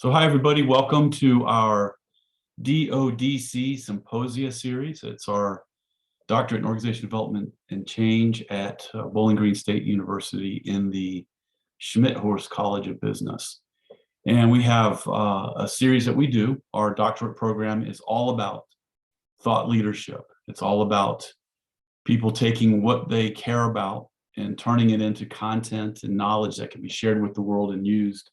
So hi, everybody. Welcome to our DODC Symposia series. It's our Doctorate in Organizational Development and Change at Bowling Green State University in the Schmidt-Horst College of Business. And we have a series that we do. Our doctorate program is all about thought leadership. It's all about people taking what they care about and turning it into content and knowledge that can be shared with the world and used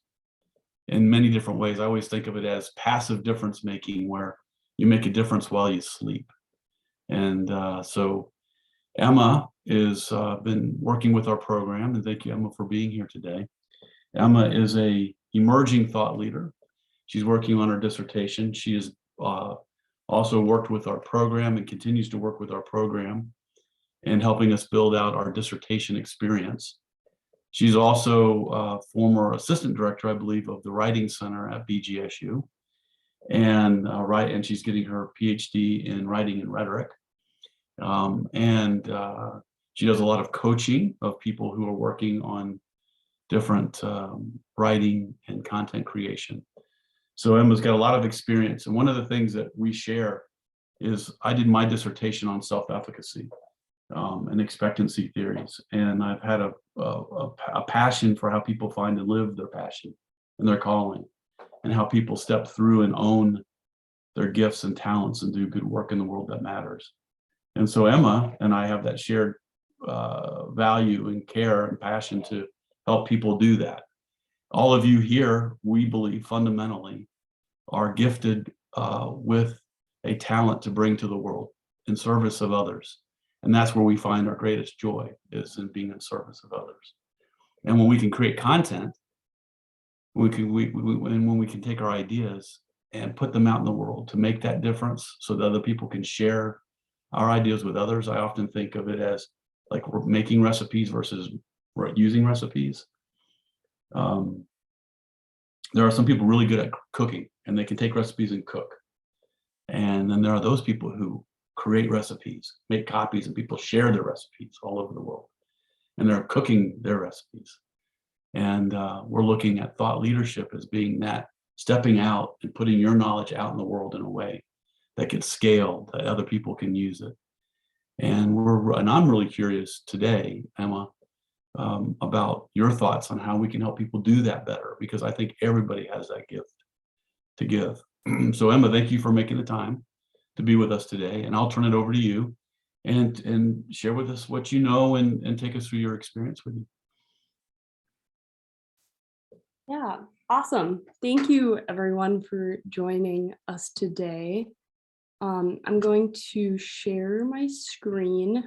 in many different ways. I always think of it as passive difference making, where you make a difference while you sleep. And so Emma has been working with our program, and thank you, Emma, for being here today. Emma is a emerging thought leader. She's working on her dissertation. She has also worked with our program and continues to work with our program in helping us build out our dissertation experience. She's also former assistant director, I believe, of the Writing Center at BGSU, and she's getting her PhD in writing and rhetoric. She does a lot of coaching of people who are working on different writing and content creation. So Emma's got a lot of experience, and one of the things that we share is I did my dissertation on self-efficacy and expectancy theories, and I've had a passion for how people find and live their passion and their calling, and how people step through and own their gifts and talents and do good work in the world that matters. And so Emma and I have that shared value and care and passion to help people do that. All of you here, we believe fundamentally, are gifted with a talent to bring to the world in service of others. And that's where we find our greatest joy, is in being in service of others. And when we can create content, when we can take our ideas and put them out in the world to make that difference so that other people can share our ideas with others. I often think of it as like we're making recipes versus using recipes. There are some people really good at cooking, and they can take recipes and cook. And then there are those people who create recipes, make copies, and people share their recipes all over the world. And they're cooking their recipes. And we're looking at thought leadership as being that, stepping out and putting your knowledge out in the world in a way that gets scaled, that other people can use it. And I'm really curious today, Emma, about your thoughts on how we can help people do that better, because I think everybody has that gift to give. So Emma, thank you for making the time to be with us today, and I'll turn it over to you and share with us what you know and take us through your experience with you. Yeah, awesome. Thank you everyone for joining us today. I'm going to share my screen.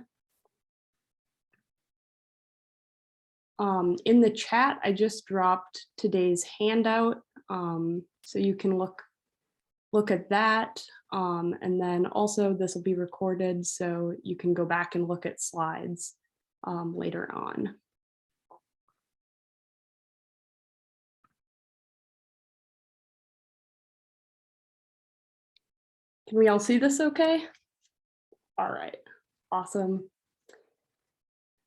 In the chat, I just dropped today's handout, so you can look at that. And then also this will be recorded, so you can go back and look at slides later on. Can we all see this okay? All right, awesome.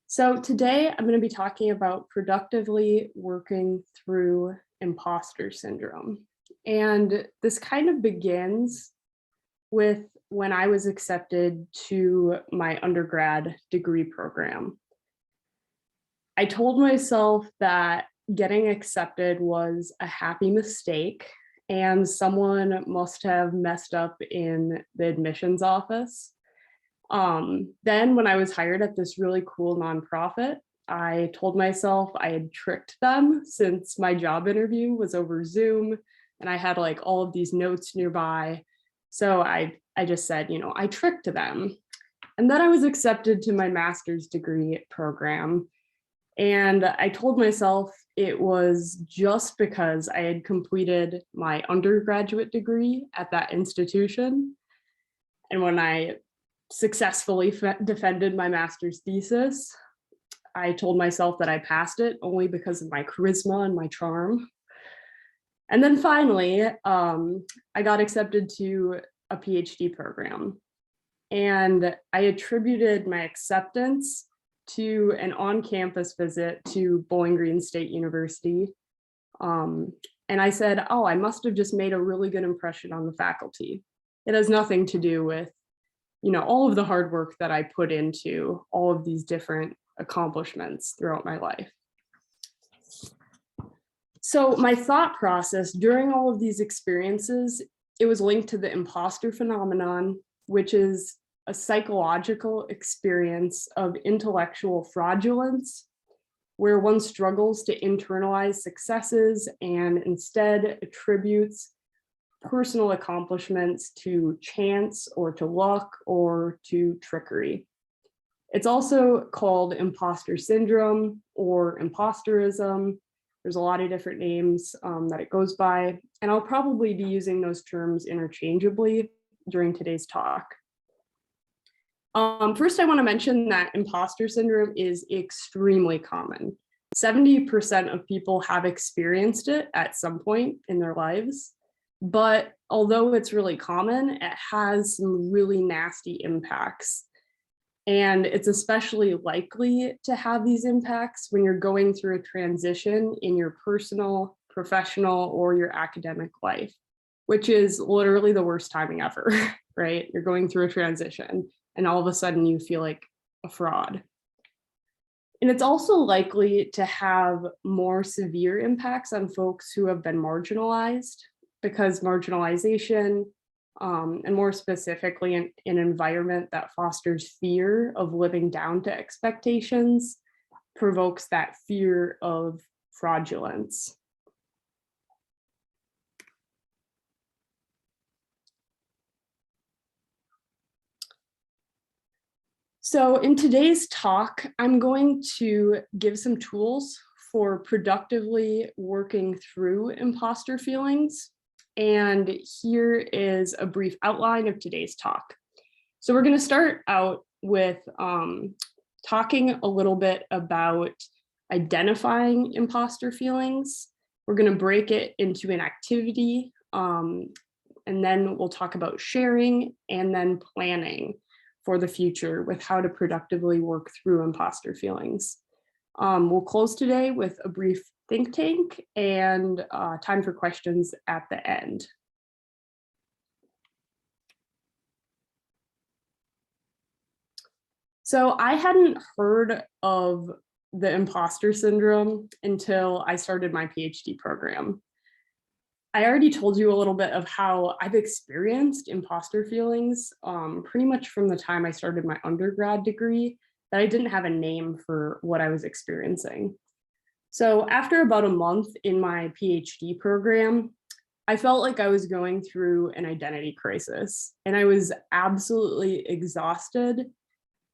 So today I'm going to be talking about productively working through imposter syndrome. And this kind of begins with when I was accepted to my undergrad degree program. I told myself that getting accepted was a happy mistake, and someone must have messed up in the admissions office. Then when I was hired at this really cool nonprofit, I told myself I had tricked them, since my job interview was over Zoom and I had like all of these notes nearby. So I just said, I tricked them. And then I was accepted to my master's degree program. And I told myself it was just because I had completed my undergraduate degree at that institution. And when I successfully defended my master's thesis, I told myself that I passed it only because of my charisma and my charm. And then finally, I got accepted to a PhD program. And I attributed my acceptance to an on-campus visit to Bowling Green State University. And I said, oh, I must have just made a really good impression on the faculty. It has nothing to do with, all of the hard work that I put into all of these different accomplishments throughout my life. So my thought process during all of these experiences, it was linked to the imposter phenomenon, which is a psychological experience of intellectual fraudulence, where one struggles to internalize successes and instead attributes personal accomplishments to chance or to luck or to trickery. It's also called imposter syndrome or imposterism. There's a lot of different names that it goes by, and I'll probably be using those terms interchangeably during today's talk. First, I want to mention that imposter syndrome is extremely common. 70% of people have experienced it at some point in their lives, but although it's really common, it has some really nasty impacts. And it's especially likely to have these impacts when you're going through a transition in your personal, professional, or your academic life, which is literally the worst timing ever, right? You're going through a transition and all of a sudden you feel like a fraud. And it's also likely to have more severe impacts on folks who have been marginalized, because marginalization, and more specifically an environment that fosters fear of living down to expectations, provokes that fear of fraudulence. So in today's talk, I'm going to give some tools for productively working through imposter feelings. And here is a brief outline of today's talk. So we're going to start out with talking a little bit about identifying imposter feelings. We're going to break it into an activity, and then we'll talk about sharing and then planning for the future with how to productively work through imposter feelings. We'll close today with a brief think tank and time for questions at the end. So I hadn't heard of the imposter syndrome until I started my PhD program. I already told you a little bit of how I've experienced imposter feelings pretty much from the time I started my undergrad degree, that I didn't have a name for what I was experiencing. So after about a month in my PhD program, I felt like I was going through an identity crisis, and I was absolutely exhausted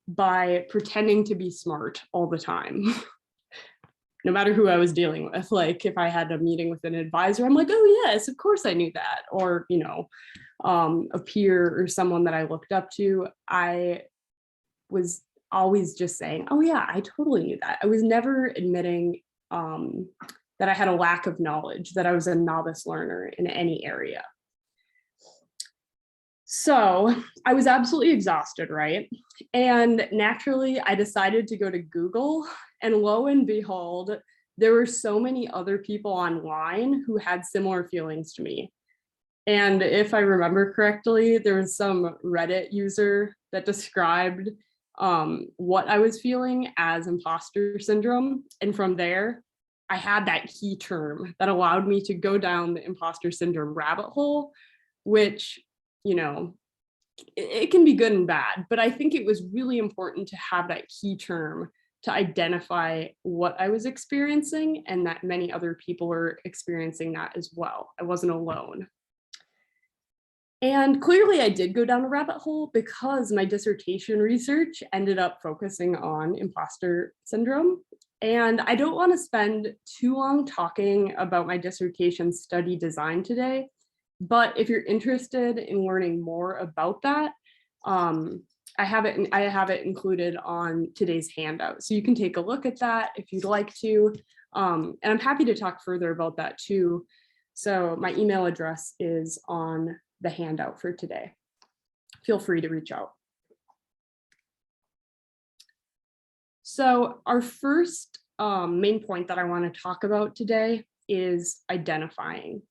by pretending to be smart all the time. No matter who I was dealing with, like if I had a meeting with an advisor, I'm like, oh yes, of course I knew that. Or, a peer or someone that I looked up to, I was always just saying, oh yeah, I totally knew that. I was never admitting that I had a lack of knowledge, that I was a novice learner in any area. So I was absolutely exhausted, right? And naturally, I decided to go to Google, and lo and behold, there were so many other people online who had similar feelings to me. And if I remember correctly, there was some Reddit user that described what I was feeling as imposter syndrome. And from there, I had that key term that allowed me to go down the imposter syndrome rabbit hole, which, it can be good and bad, but I think it was really important to have that key term to identify what I was experiencing, and that many other people were experiencing that as well. I wasn't alone. And clearly I did go down a rabbit hole because my dissertation research ended up focusing on imposter syndrome. And I don't want to spend too long talking about my dissertation study design today, but if you're interested in learning more about that, I have it included on today's handout. So you can take a look at that if you'd like to. And I'm happy to talk further about that too. So my email address is on the handout for today. Feel free to reach out. So our first main point that I want to talk about today is identifying.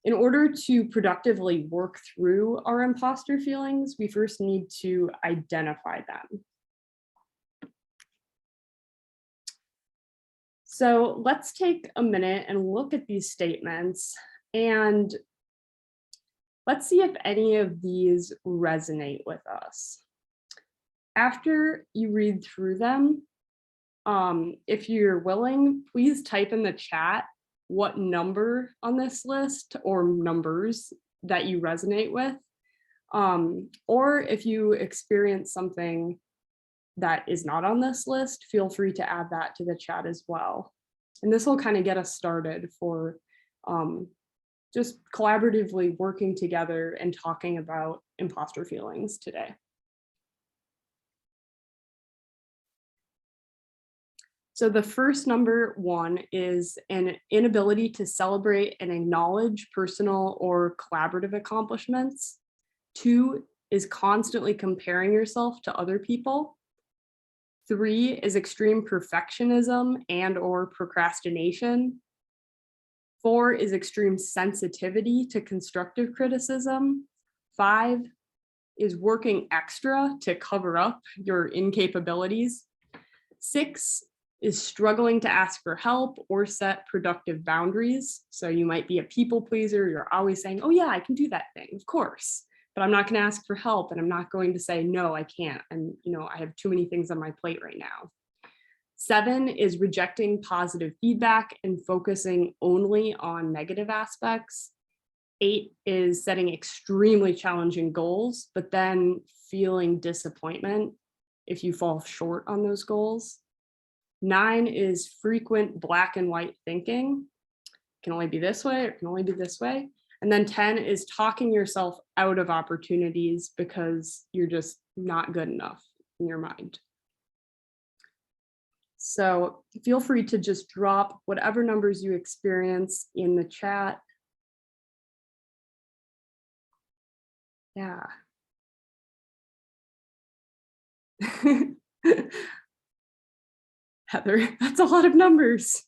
In order to productively work through our imposter feelings, we first need to identify them. So let's take a minute and look at these statements, and let's see if any of these resonate with us. After you read through them, if you're willing, please type in the chat what number on this list or numbers that you resonate with. Or if you experience something that is not on this list, feel free to add that to the chat as well. And this will kind of get us started for just collaboratively working together and talking about imposter feelings today. So the first number one is an inability to celebrate and acknowledge personal or collaborative accomplishments. 2 is constantly comparing yourself to other people. 3 is extreme perfectionism and or procrastination. 4 is extreme sensitivity to constructive criticism. 5 is working extra to cover up your incapabilities. 6 is struggling to ask for help or set productive boundaries. So you might be a people pleaser. You're always saying, oh yeah, I can do that thing, of course, but I'm not going to ask for help, and I'm not going to say, no, I can't. And I have too many things on my plate right now. 7 is rejecting positive feedback and focusing only on negative aspects. 8 is setting extremely challenging goals, but then feeling disappointment if you fall short on those goals. 9 is frequent black and white thinking. It can only be this way, or it can only be this way. And then 10 is talking yourself out of opportunities because you're just not good enough in your mind. So feel free to just drop whatever numbers you experience in the chat. Yeah. Heather, that's a lot of numbers.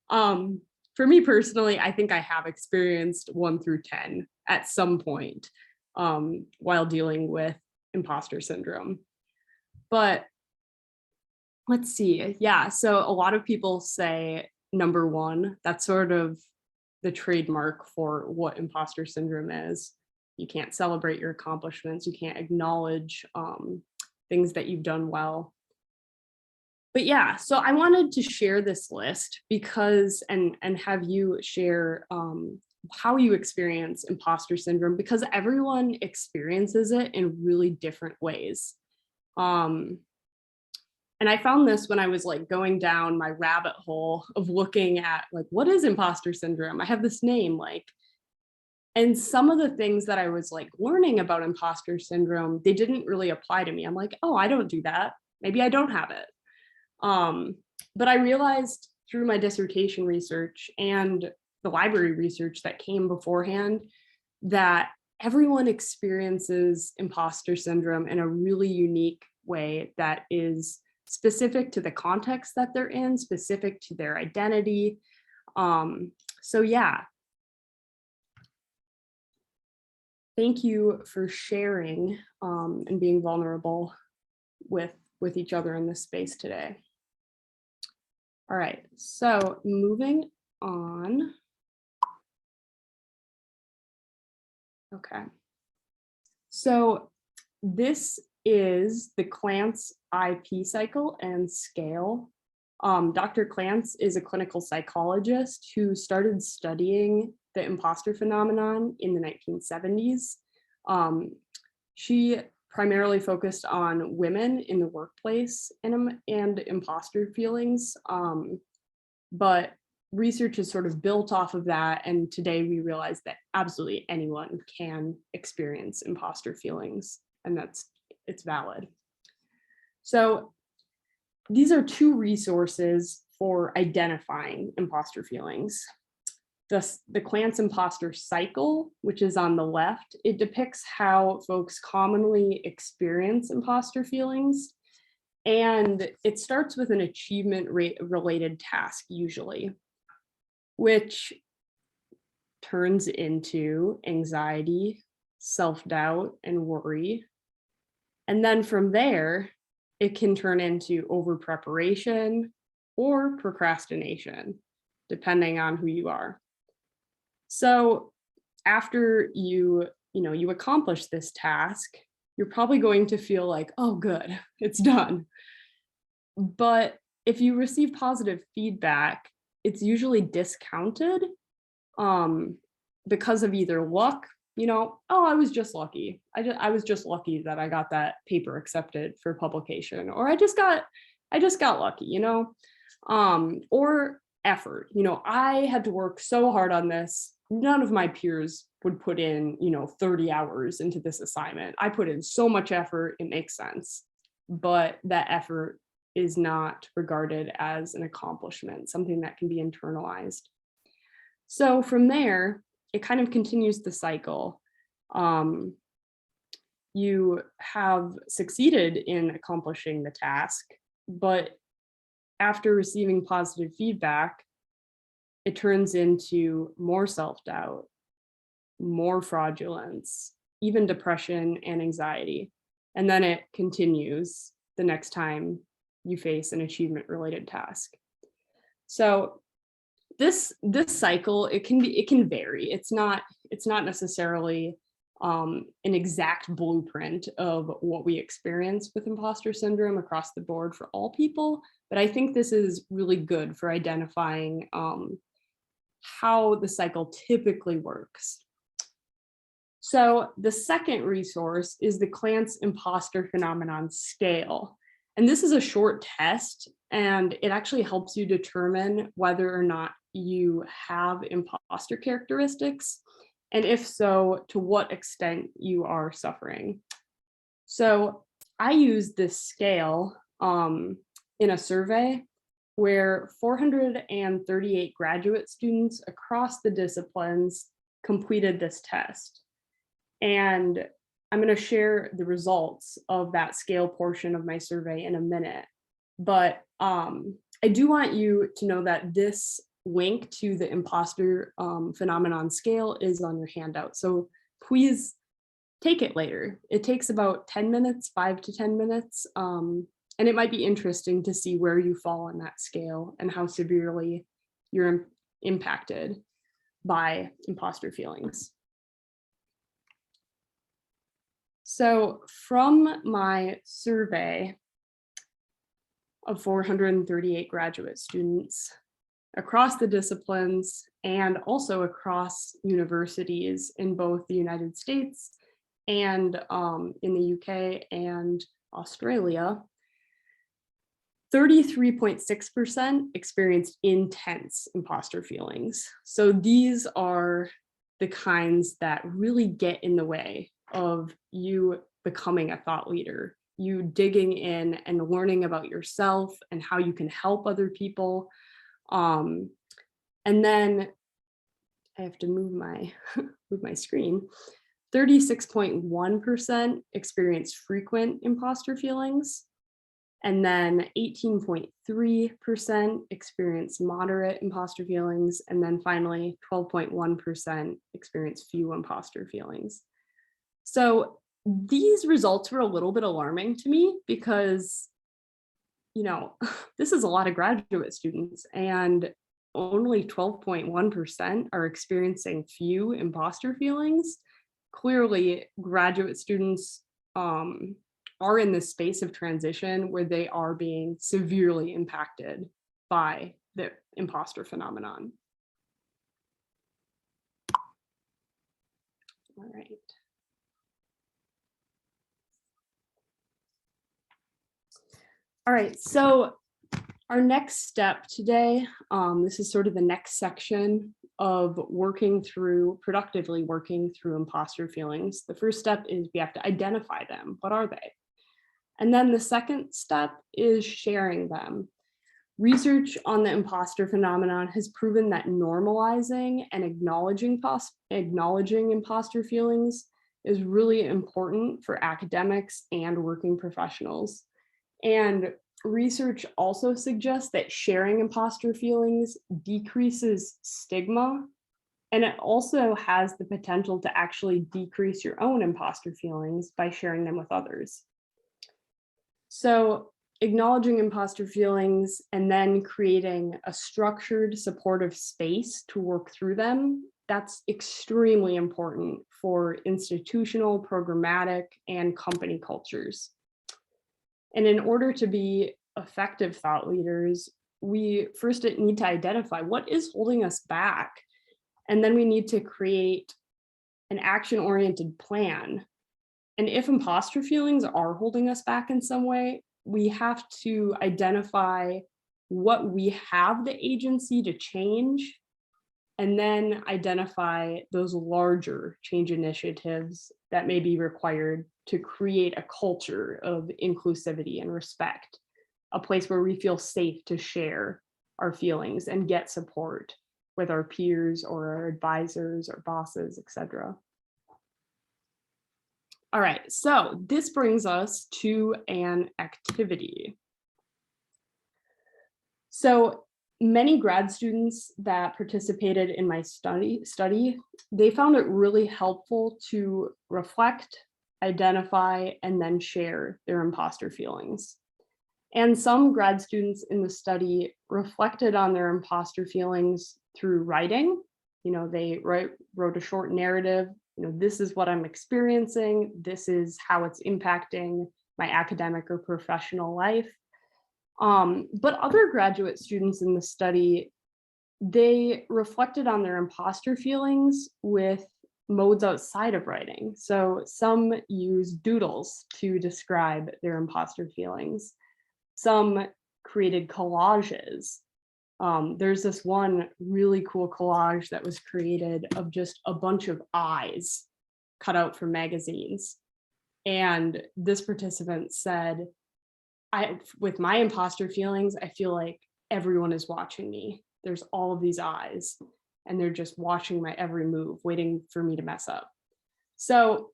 For me personally, I think I have experienced 1 through 10 at some point while dealing with imposter syndrome. But let's see. Yeah, so a lot of people say number 1. That's sort of the trademark for what imposter syndrome is. You can't celebrate your accomplishments. You can't acknowledge things that you've done well. But yeah, so I wanted to share this list because, and have you share how you experience imposter syndrome, because everyone experiences it in really different ways. And I found this when I was like going down my rabbit hole of looking at like, what is imposter syndrome? I have this name and some of the things that I was like learning about imposter syndrome, they didn't really apply to me. I'm like, oh, I don't do that. Maybe I don't have it. But I realized through my dissertation research and the library research that came beforehand that everyone experiences imposter syndrome in a really unique way that is specific to the context that they're in, specific to their identity. So yeah. Thank you for sharing and being vulnerable with each other in this space today. All right, so moving on. Okay, so this is the Clance IP cycle and scale. Dr. Clance is a clinical psychologist who started studying the imposter phenomenon in the 1970s. She primarily focused on women in the workplace and imposter feelings. But research is sort of built off of that. And today we realize that absolutely anyone can experience imposter feelings, and it's valid. So these are 2 resources for identifying imposter feelings. The Clance imposter cycle, which is on the left, it depicts how folks commonly experience imposter feelings. And it starts with an achievement related task usually. which turns into anxiety, self-doubt, and worry. And then from there, it can turn into over-preparation or procrastination, depending on who you are. So after you accomplish this task, you're probably going to feel like, oh, good, it's done. But if you receive positive feedback, it's usually discounted because of either luck, oh, I was just lucky. I was just lucky that I got that paper accepted for publication, or I just got lucky, or effort. I had to work so hard on this. None of my peers would put in, 30 hours into this assignment. I put in so much effort, it makes sense. But that effort is not regarded as an accomplishment, something that can be internalized. So from there, it kind of continues the cycle. You have succeeded in accomplishing the task, but after receiving positive feedback, it turns into more self-doubt, more fraudulence, even depression and anxiety. And then it continues the next time you face an achievement-related task. So this cycle, it can vary. It's not necessarily an exact blueprint of what we experience with imposter syndrome across the board for all people, but I think this is really good for identifying how the cycle typically works. So the second resource is the Clance imposter phenomenon scale. And this is a short test, and it actually helps you determine whether or not you have imposter characteristics, and if so, to what extent you are suffering. So I use this scale in a survey where 438 graduate students across the disciplines completed this test. And I'm going to share the results of that scale portion of my survey in a minute. But I do want you to know that this link to the imposter phenomenon scale is on your handout. So please take it later. It takes about 10 minutes, 5 to 10 minutes. And it might be interesting to see where you fall on that scale and how severely you're impacted by imposter feelings. So from my survey of 438 graduate students across the disciplines and also across universities in both the United States and in the UK and Australia, 33.6% experienced intense imposter feelings. So these are the kinds that really get in the way of you becoming a thought leader, you digging in and learning about yourself and how you can help other people. And then I have to move my screen. 36.1% experience frequent imposter feelings. And then 18.3% experience moderate imposter feelings. And then finally, 12.1% experience few imposter feelings. So these results were a little bit alarming to me because, this is a lot of graduate students and only 12.1% are experiencing few imposter feelings. Clearly, graduate students are in this space of transition where they are being severely impacted by the imposter phenomenon. All right. All right, so our next step today, this is sort of the next section of productively working through imposter feelings. The first step is we have to identify them. What are they? And then the second step is sharing them. Research on the imposter phenomenon has proven that normalizing and acknowledging imposter feelings is really important for academics and working professionals. And research also suggests that sharing imposter feelings decreases stigma, and it also has the potential to actually decrease your own imposter feelings by sharing them with others. So acknowledging imposter feelings and then creating a structured, supportive space to work through them, that's extremely important for institutional, programmatic, and company cultures. And in order to be effective thought leaders, we first need to identify what is holding us back. And then we need to create an action-oriented plan. And if imposter feelings are holding us back in some way, we have to identify what we have the agency to change, and then identify those larger change initiatives that may be required to create a culture of inclusivity and respect, a place where we feel safe to share our feelings and get support with our peers or our advisors or bosses, etc. All right, so this brings us to an activity. So many grad students that participated in my study, they found it really helpful to reflect, identify, and then share their imposter feelings. And some grad students in the study reflected on their imposter feelings through writing. You know, they wrote a short narrative. You know, this is what I'm experiencing. This is how it's impacting my academic or professional life. But other graduate students in the study, they reflected on their imposter feelings with modes outside of writing. So some use doodles to describe their imposter feelings. Some created collages. There's this one really cool collage that was created of just a bunch of eyes cut out from magazines. And this participant said, with my imposter feelings, I feel like everyone is watching me. There's all of these eyes, and they're just watching my every move, waiting for me to mess up. So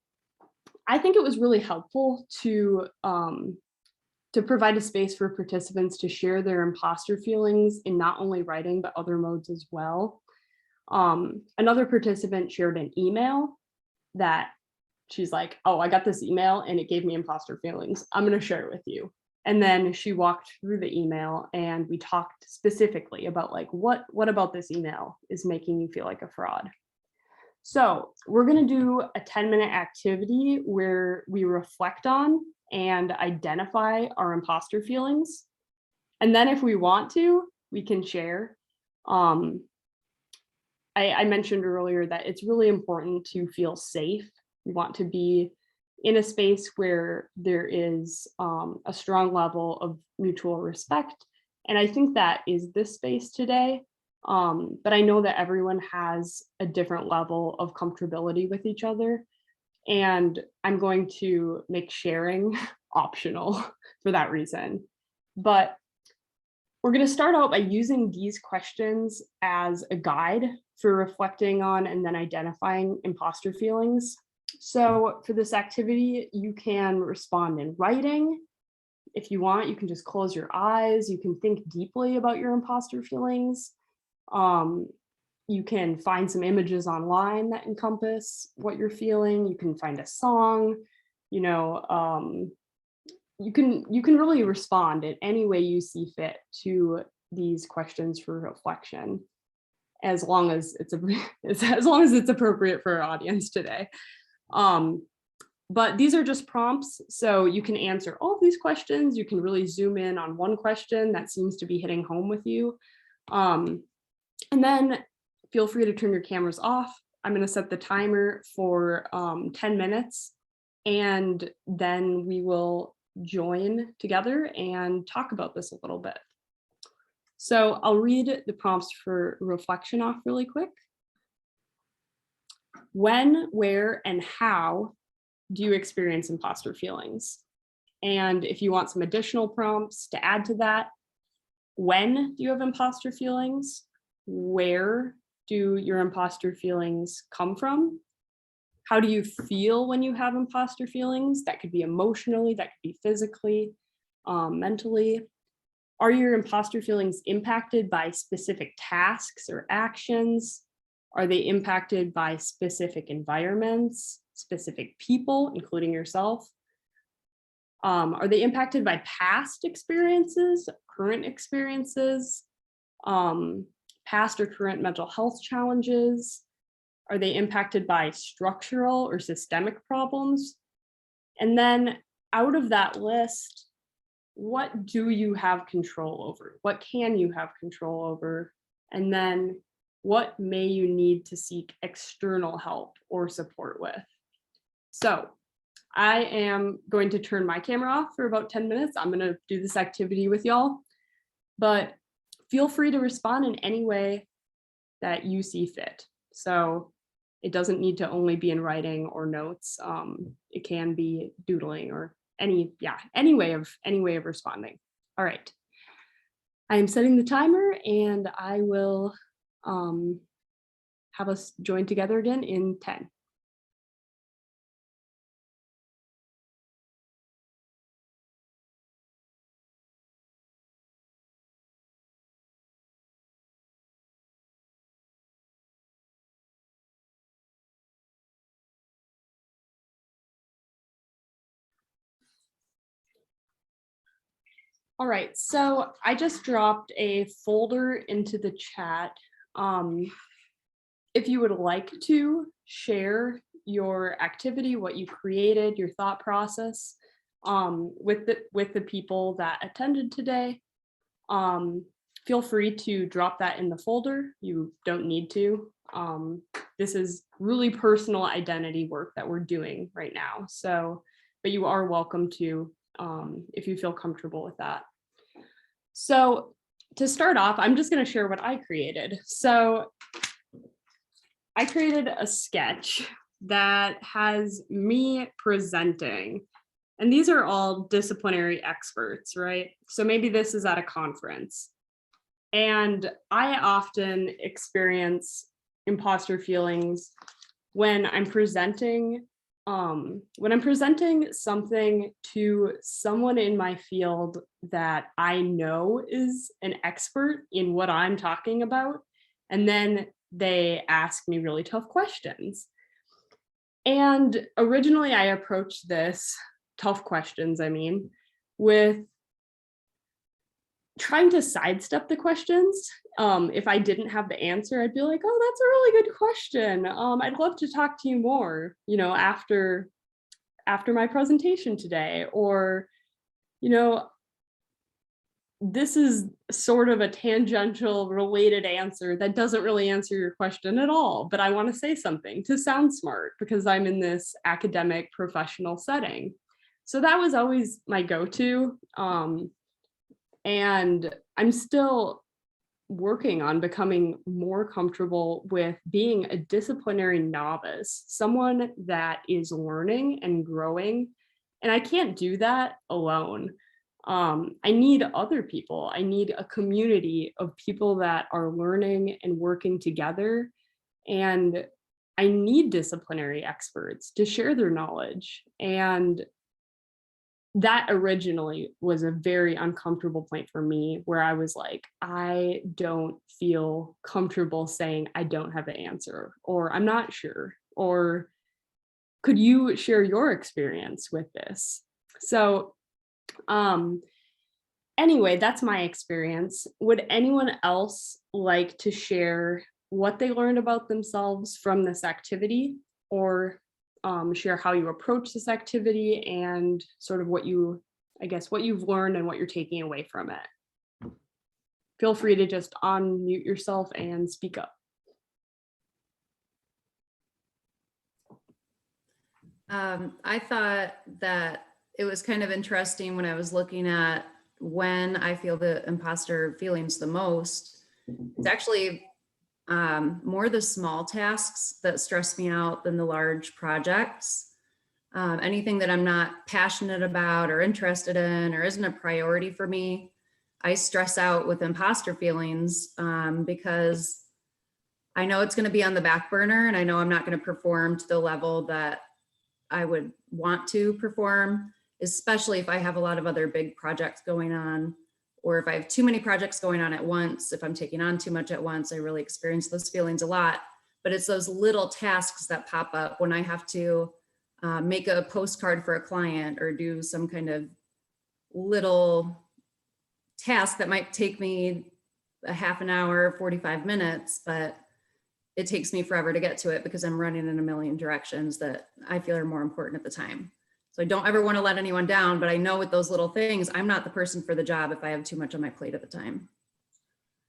I think it was really helpful to provide a space for participants to share their imposter feelings in not only writing, but other modes as well. Another participant shared an email that she's like, oh, I got this email and it gave me imposter feelings. I'm going to share it with you. And then she walked through the email and we talked specifically about like, what about this email is making you feel like a fraud? So we're going to do a 10-minute activity where we reflect on and identify our imposter feelings. And then if we want to, we can share. I mentioned earlier that it's really important to feel safe. We want to be in a space where there is a strong level of mutual respect. And I think that is this space today. But I know that everyone has a different level of comfortability with each other. And I'm going to make sharing optional for that reason. But we're going to start out by using these questions as a guide for reflecting on and then identifying imposter feelings. So for this activity, you can respond in writing. If you want, you can just close your eyes. You can think deeply about your imposter feelings. You can find some images online that encompass what you're feeling. You can find a song, you know, you can really respond in any way you see fit to these questions for reflection, as long as it's appropriate for our audience today. But these are just prompts, so you can answer all of these questions. You can really zoom in on one question that seems to be hitting home with you. And then feel free to turn your cameras off. I'm going to set the timer for 10 minutes, and then we will join together and talk about this a little bit. So I'll read the prompts for reflection off really quick. When, where, and how do you experience imposter feelings? And if you want some additional prompts to add to that, when do you have imposter feelings? Where do your imposter feelings come from? How do you feel when you have imposter feelings? That could be emotionally, that could be physically, mentally. Are your imposter feelings impacted by specific tasks or actions? Are they impacted by specific environments, specific people, including yourself? Are they impacted by past experiences, current experiences, past or current mental health challenges? Are they impacted by structural or systemic problems? And then out of that list, what do you have control over? What can you have control over? And then what may you need to seek external help or support with? So I am going to turn my camera off for about 10 minutes. I'm going to do this activity with y'all, but feel free to respond in any way that you see fit. So it doesn't need to only be in writing or notes. It can be doodling or any way of responding. All right. I am setting the timer and I will have us join together again in 10. All right, so I just dropped a folder into the chat. If you would like to share your activity, what you created, your thought process with the people that attended today, feel free to drop that in the folder. You don't need to. This is really personal identity work that we're doing right now. So, but you are welcome to if you feel comfortable with that. So to start off, I'm just going to share what I created. So I created a sketch that has me presenting, and these are all disciplinary experts, right? So maybe this is at a conference. And I often experience imposter feelings when I'm presenting something to someone in my field that I know is an expert in what I'm talking about, and then they ask me really tough questions. And originally I approached this tough questions, with trying to sidestep the questions. If I didn't have the answer, I'd be like, oh, that's a really good question. I'd love to talk to you more, after my presentation today, or, this is sort of a tangential related answer that doesn't really answer your question at all, but I want to say something to sound smart because I'm in this academic professional setting. So that was always my go-to. And I'm still working on becoming more comfortable with being a disciplinary novice, someone that is learning and growing. And I can't do that alone. I need other people. I need a community of people that are learning and working together. And I need disciplinary experts to share their knowledge. And that originally was a very uncomfortable point for me, where I was like, I don't feel comfortable saying I don't have the answer, or I'm not sure, or could you share your experience with this? So anyway, that's my experience. Would anyone else like to share what they learned about themselves from this activity, or share how you approach this activity and sort of what you've learned and what you're taking away from it? Feel free to just unmute yourself and speak up. I thought that it was kind of interesting when I was looking at when I feel the imposter feelings the most. It's actually more the small tasks that stress me out than the large projects. Anything that I'm not passionate about or interested in or isn't a priority for me, I stress out with imposter feelings because I know it's going to be on the back burner, and I know I'm not going to perform to the level that I would want to perform, especially if I have a lot of other big projects going on. or if I have too many projects going on at once, if I'm taking on too much at once, I really experience those feelings a lot. But it's those little tasks that pop up when I have to make a postcard for a client or do some kind of little task that might take me a half an hour, 45 minutes, but it takes me forever to get to it because I'm running in a million directions that I feel are more important at the time. So I don't ever want to let anyone down, but I know with those little things, I'm not the person for the job if I have too much on my plate at the time.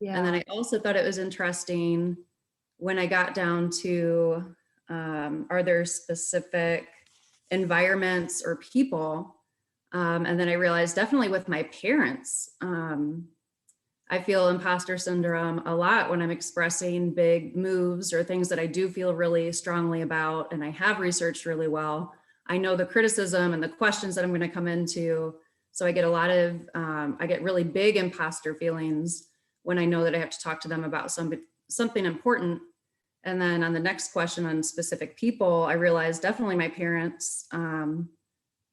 Yeah. And then I also thought it was interesting when I got down to, are there specific environments or people? And then I realized definitely with my parents, I feel imposter syndrome a lot when I'm expressing big moves or things that I do feel really strongly about, and I have researched really well. I know the criticism and the questions that I'm going to come into. So I get a lot of, I get really big imposter feelings when I know that I have to talk to them about something important. And then on the next question on specific people, I realized definitely my parents,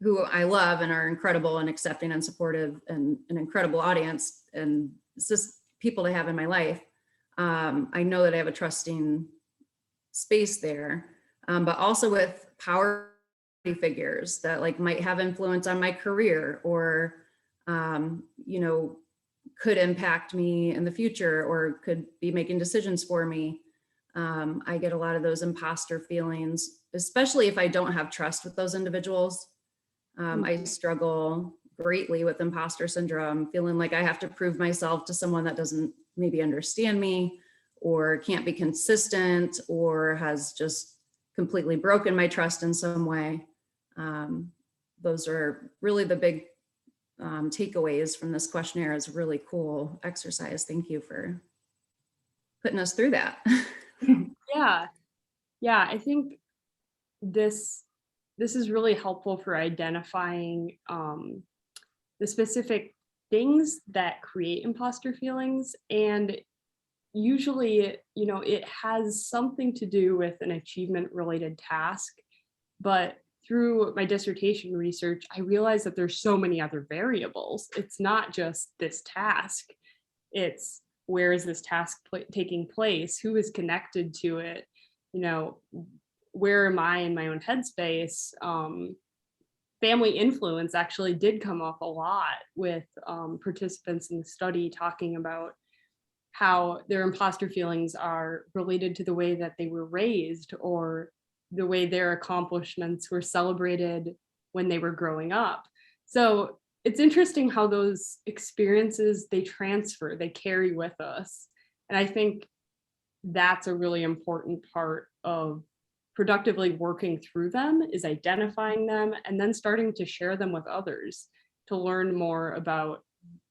who I love and are incredible and accepting and supportive and an incredible audience. And it's just people to have in my life. I know that I have a trusting space there, but also with power figures that like might have influence on my career or, you know, could impact me in the future or could be making decisions for me. I get a lot of those imposter feelings, especially if I don't have trust with those individuals. I struggle greatly with imposter syndrome, feeling like I have to prove myself to someone that doesn't maybe understand me or can't be consistent or has just completely broken my trust in some way. Those are really the big takeaways from this questionnaire. Is a really cool exercise. Thank you for putting us through that. Yeah, I think this is really helpful for identifying the specific things that create imposter feelings. And usually, you know, it has something to do with an achievement related task. But through my dissertation research, I realized that there's so many other variables. It's not just this task. It's where is this task taking place? Who is connected to it? You know, where am I in my own headspace? Family influence actually did come up a lot with participants in the study talking about how their imposter feelings are related to the way that they were raised or the way their accomplishments were celebrated when they were growing up. So it's interesting how those experiences, they transfer, they carry with us. And I think that's a really important part of productively working through them, is identifying them and then starting to share them with others to learn more about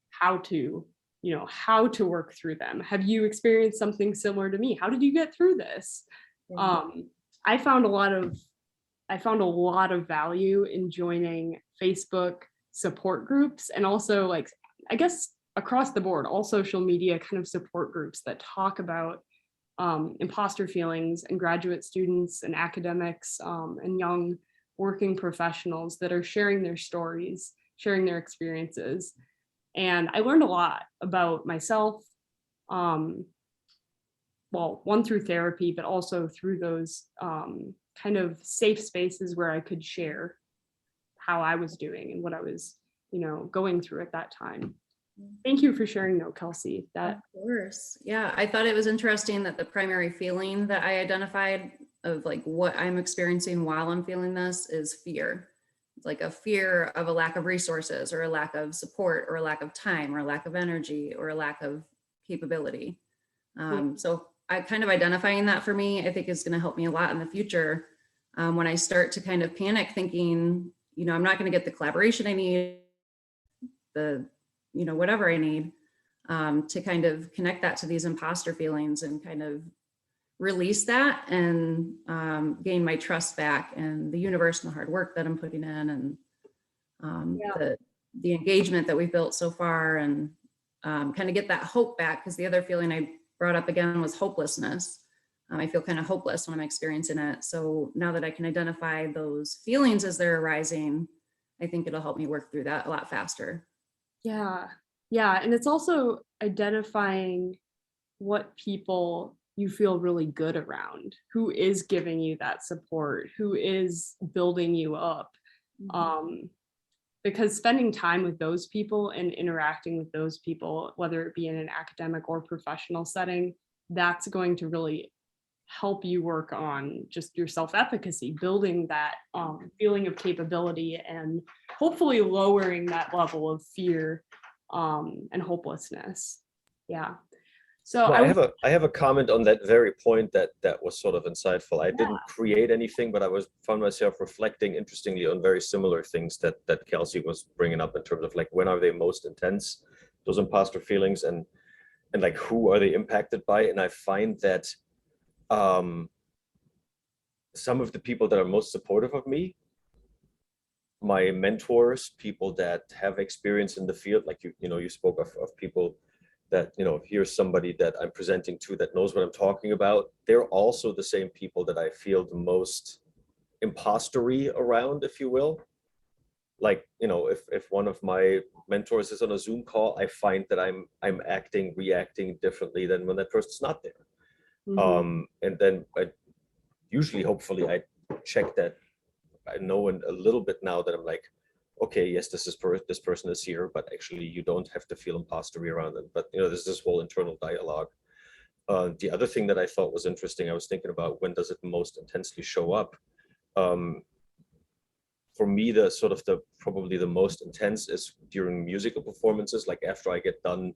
how to, you know, how to work through them. Have you experienced something similar to me? How did you get through this? I found a lot of value in joining Facebook support groups, and also, like, I guess across the board, all social media kind of support groups that talk about imposter feelings, and graduate students and academics and young working professionals that are sharing their stories, sharing their experiences. And I learned a lot about myself, well, one through therapy, but also through those kind of safe spaces where I could share how I was doing and what I was, you know, going through at that time. Thank you for sharing though, Kelsey. Of course. Yeah, I thought it was interesting that the primary feeling that I identified of like what I'm experiencing while I'm feeling this is fear. It's like a fear of a lack of resources or a lack of support or a lack of time or a lack of energy or a lack of capability. So I kind of identifying that for me, I think is going to help me a lot in the future. When I start to kind of panic thinking, you know, I'm not going to get the collaboration I need, the, you know, whatever I need, to kind of connect that to these imposter feelings and kind of release that and gain my trust back and the universe and the hard work that I'm putting in and the engagement that we've built so far, and kind of get that hope back, because the other feeling I brought up again was hopelessness. I feel kind of hopeless when I'm experiencing it. So now that I can identify those feelings as they're arising, I think it'll help me work through that a lot faster. Yeah, Yeah, and it's also identifying what people you feel really good around, who is giving you that support, who is building you up. Um, because spending time with those people and interacting with those people, whether it be in an academic or professional setting, that's going to really help you work on just your self-efficacy, building that feeling of capability and hopefully lowering that level of fear and hopelessness. Yeah. So No, I would, I have a comment on that very point that was sort of insightful. I yeah, didn't create anything, but I found myself reflecting interestingly on very similar things that Kelsey was bringing up in terms of like when are they most intense, those imposter feelings, and like who are they impacted by? And I find that some of the people that are most supportive of me, my mentors, people that have experience in the field, like you spoke of people that, here's somebody that I'm presenting to that knows what I'm talking about. They're also the same people that I feel the most impostery around, if you will. Like, if one of my mentors is on a Zoom call, I find that I'm reacting differently than when that person's not there. And then usually, hopefully, I check that. I know a little bit now that I'm like, okay, yes, this person is here, but actually you don't have to feel impostery around them. But there's this whole internal dialogue. The other thing that I thought was interesting, I was thinking about when does it most intensely show up? For me, probably the most intense is during musical performances, like after I get done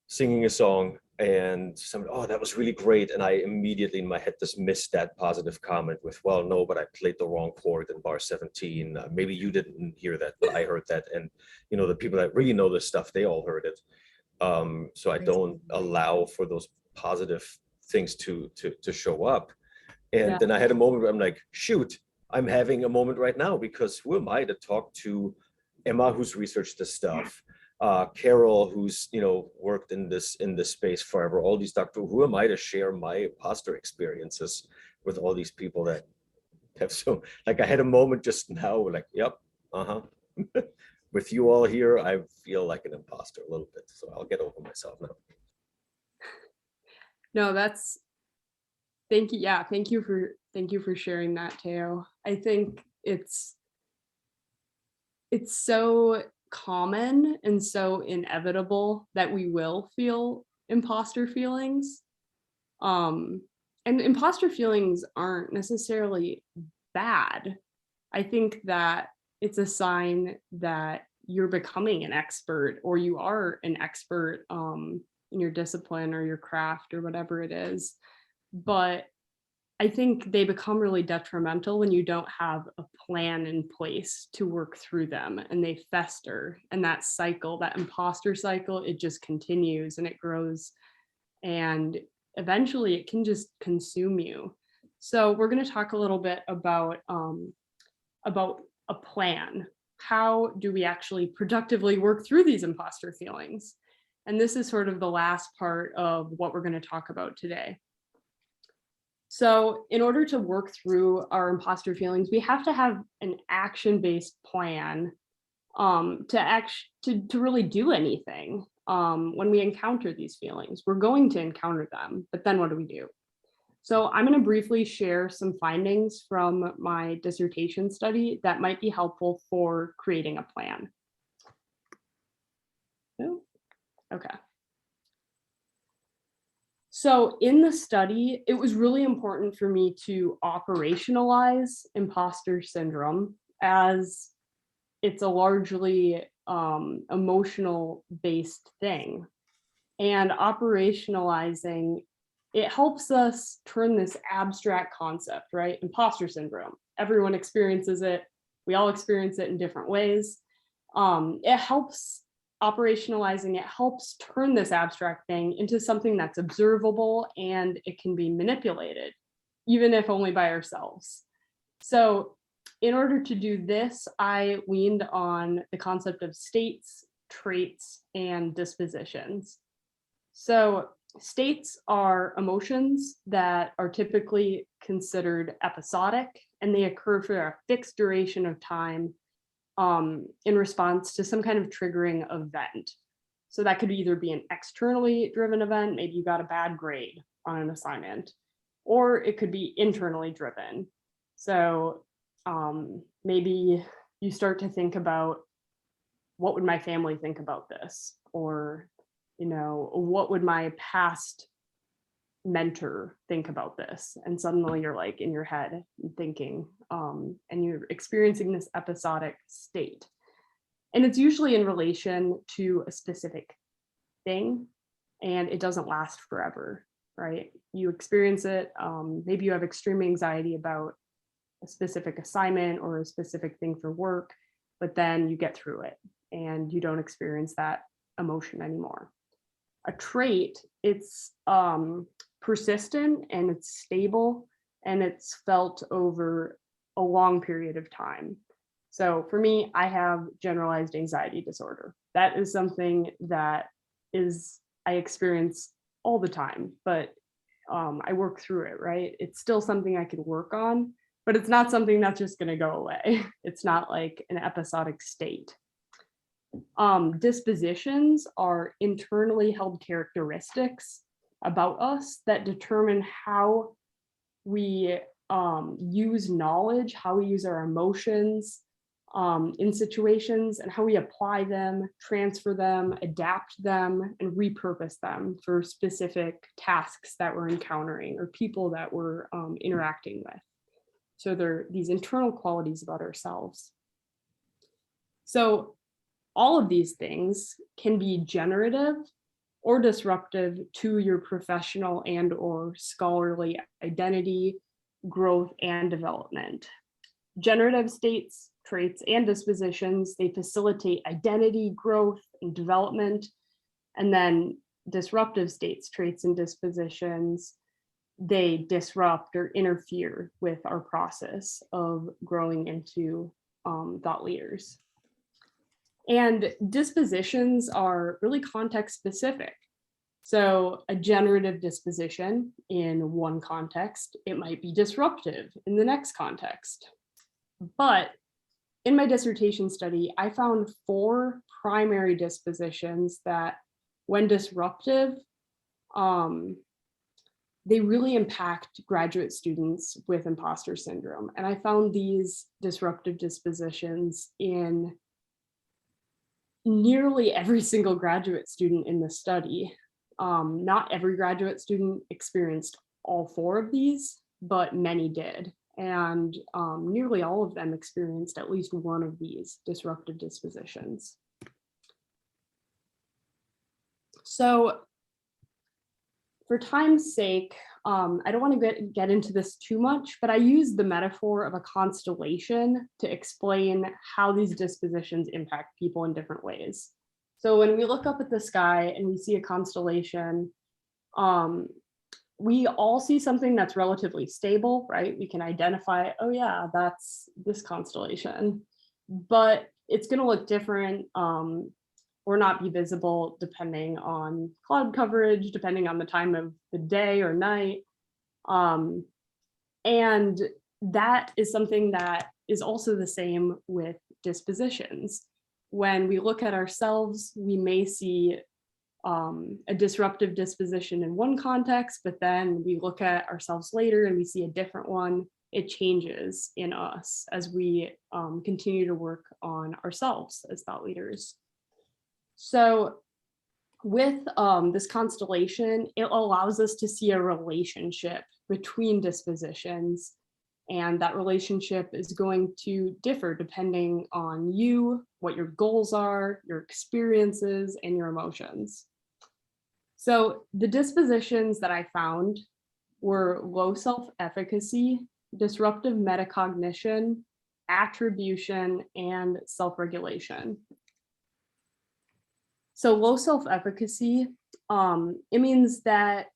singing a song and somebody, oh, that was really great. And I immediately in my head dismissed that positive comment with, well, no, but I played the wrong chord in bar 17. Maybe you didn't hear that, but I heard that. And, the people that really know this stuff, they all heard it. So I don't allow for those positive things to show up. And yeah, then I had a moment where I'm like, shoot, I'm having a moment right now, because who am I to talk to Emma, who's researched this stuff? Carol, who's worked in this space forever, all these doctors, who am I to share my imposter experiences with all these people that have like I had a moment just now, like, yep, with you all here, I feel like an imposter a little bit, so I'll get over myself now. no, thank you. Yeah, thank you for sharing that, Teo. I think it's so common and so inevitable that we will feel imposter feelings. And imposter feelings aren't necessarily bad. I think that it's a sign that you're becoming an expert, or you are an expert in your discipline or your craft or whatever it is. But I think they become really detrimental when you don't have a plan in place to work through them, and they fester. And that cycle, that imposter cycle, it just continues and it grows. And eventually it can just consume you. So we're going to talk a little bit about a plan. How do we actually productively work through these imposter feelings? And this is sort of the last part of what we're going to talk about today. So in order to work through our imposter feelings, we have to have an action-based plan to really do anything when we encounter these feelings. We're going to encounter them, but then what do we do? So I'm going to briefly share some findings from my dissertation study that might be helpful for creating a plan. Okay. So in the study, it was really important for me to operationalize imposter syndrome, as it's a largely emotional based thing. And operationalizing, it helps us turn this abstract concept, right? Imposter syndrome. Everyone experiences it. We all experience it in different ways. It helps operationalizing, it helps turn this abstract thing into something that's observable and it can be manipulated, even if only by ourselves. So in order to do this, I leaned on the concept of states, traits, and dispositions. So states are emotions that are typically considered episodic, and they occur for a fixed duration of time in response to some kind of triggering event. So that could either be an externally driven event, maybe you got a bad grade on an assignment, or it could be internally driven. So maybe you start to think about, what would my family think about this? Or, what would my past mentor think about this? And suddenly you're like in your head thinking, and you're experiencing this episodic state. And it's usually in relation to a specific thing, and it doesn't last forever, right? You experience it, maybe you have extreme anxiety about a specific assignment or a specific thing for work, but then you get through it and you don't experience that emotion anymore. A trait, it's persistent and it's stable and it's felt over a long period of time. So for me, I have generalized anxiety disorder. That is something that I experience all the time, but I work through it, right? It's still something I could work on, but it's not something that's just going to go away. It's not like an episodic state. Dispositions are internally held characteristics about us that determine how we use knowledge, how we use our emotions in situations, and how we apply them, transfer them, adapt them, and repurpose them for specific tasks that we're encountering or people that we're interacting with. So they're these internal qualities about ourselves. So all of these things can be generative or disruptive to your professional and or scholarly identity, growth, and development. Generative states, traits, and dispositions, they facilitate identity, growth, and development. And then disruptive states, traits, and dispositions, they disrupt or interfere with our process of growing into thought leaders. And dispositions are really context specific. So a generative disposition in one context, it might be disruptive in the next context. But in my dissertation study, I found 4 primary dispositions that, when disruptive, they really impact graduate students with imposter syndrome. And I found these disruptive dispositions in nearly every single graduate student in the study. Not every graduate student experienced all 4 of these, but many did. And nearly all of them experienced at least one of these disruptive dispositions. So for time's sake, I don't want to get into this too much, but I use the metaphor of a constellation to explain how these dispositions impact people in different ways. So when we look up at the sky and we see a constellation, we all see something that's relatively stable, right? We can identify, oh yeah, that's this constellation, but it's going to look different or not be visible depending on cloud coverage, depending on the time of the day or night. And that is something that is also the same with dispositions. When we look at ourselves, we may see a disruptive disposition in one context, but then we look at ourselves later and we see a different one. It changes in us as we continue to work on ourselves as thought leaders. So with this constellation, it allows us to see a relationship between dispositions, and that relationship is going to differ depending on you, what your goals are, your experiences, and your emotions. So the dispositions that I found were low self-efficacy, disruptive metacognition, attribution, and self-regulation. So low self-efficacy, it means that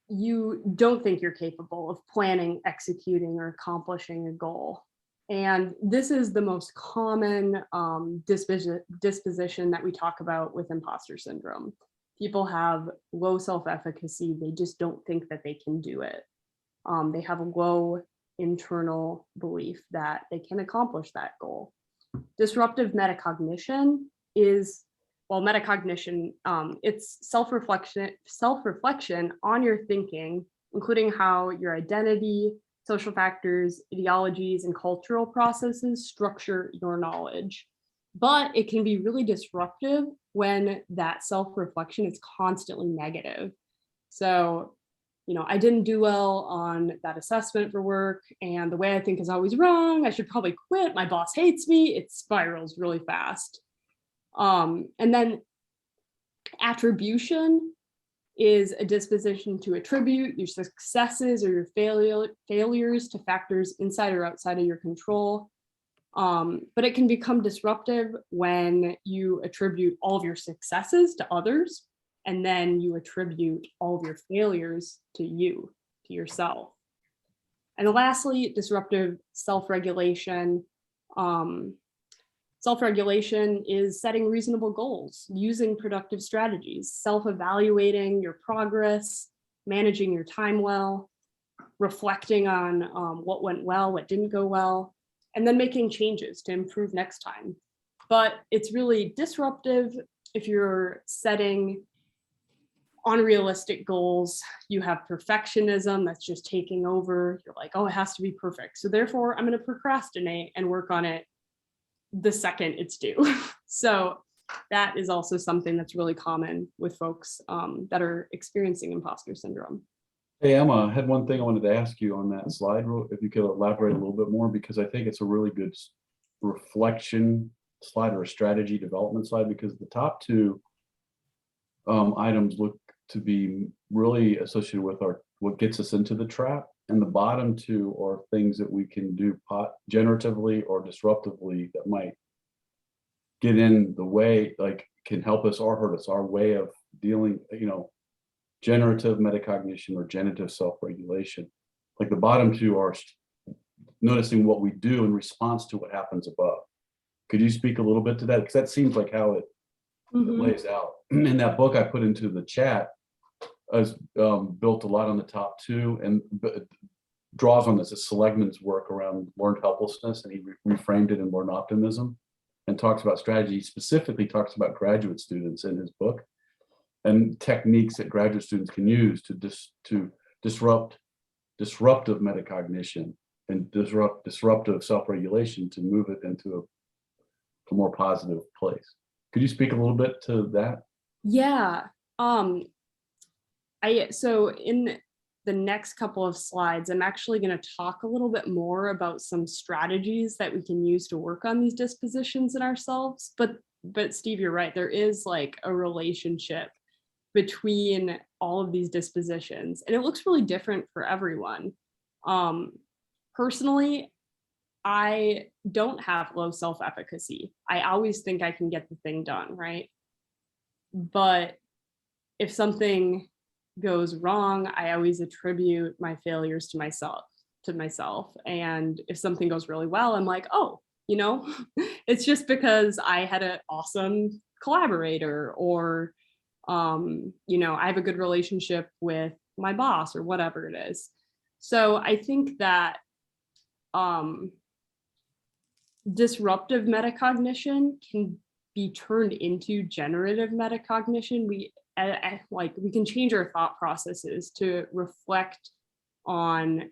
you don't think you're capable of planning, executing, or accomplishing a goal. And this is the most common disposition that we talk about with imposter syndrome. People have low self-efficacy. They just don't think that they can do it. They have a low internal belief that they can accomplish that goal. Disruptive metacognition is, well, metacognition, it's self-reflection on your thinking, including how your identity, social factors, ideologies, and cultural processes structure your knowledge. But it can be really disruptive when that self-reflection is constantly negative. So, I didn't do well on that assessment for work, and the way I think is always wrong. I should probably quit. My boss hates me. It spirals really fast. And then attribution is a disposition to attribute your successes or your failures to factors inside or outside of your control. But it can become disruptive when you attribute all of your successes to others, and then you attribute all of your failures to yourself. And lastly, disruptive self-regulation. Self-regulation is setting reasonable goals, using productive strategies, self-evaluating your progress, managing your time well, reflecting on what went well, what didn't go well, and then making changes to improve next time. But it's really disruptive if you're setting unrealistic goals. You have perfectionism that's just taking over. You're like, oh, it has to be perfect. So therefore, I'm going to procrastinate and work on it the second it's due. So that is also something that's really common with folks that are experiencing imposter syndrome. Hey, Emma, I had one thing I wanted to ask you on that slide, if you could elaborate a little bit more, because I think it's a really good reflection slide or a strategy development slide, because the top two items look to be really associated with what gets us into the trap, and the bottom two are things that we can do generatively or disruptively that might get in the way, like can help us or hurt us, our way of dealing, generative metacognition or genitive self-regulation. Like the bottom two are noticing what we do in response to what happens above. Could you speak a little bit to that? Because that seems like how it lays out. In that book I put into the chat, is built a lot on the top two and draws on this. It's Seligman's work around learned helplessness, and he reframed it in learned optimism and talks about strategy. He specifically talks about graduate students in his book and techniques that graduate students can use to disrupt disruptive metacognition and disruptive self-regulation to move it into a more positive place. Could you speak a little bit to that? Yeah. So in the next couple of slides, I'm actually going to talk a little bit more about some strategies that we can use to work on these dispositions in ourselves. But Steve, you're right. There is like a relationship between all of these dispositions, and it looks really different for everyone. Personally, I don't have low self-efficacy. I always think I can get the thing done, right? But if something goes wrong, I always attribute my failures to myself. And if something goes really well, I'm like, oh, it's just because I had an awesome collaborator, or I have a good relationship with my boss, or whatever it is. So I think that disruptive metacognition can be turned into generative metacognition. We can change our thought processes to reflect on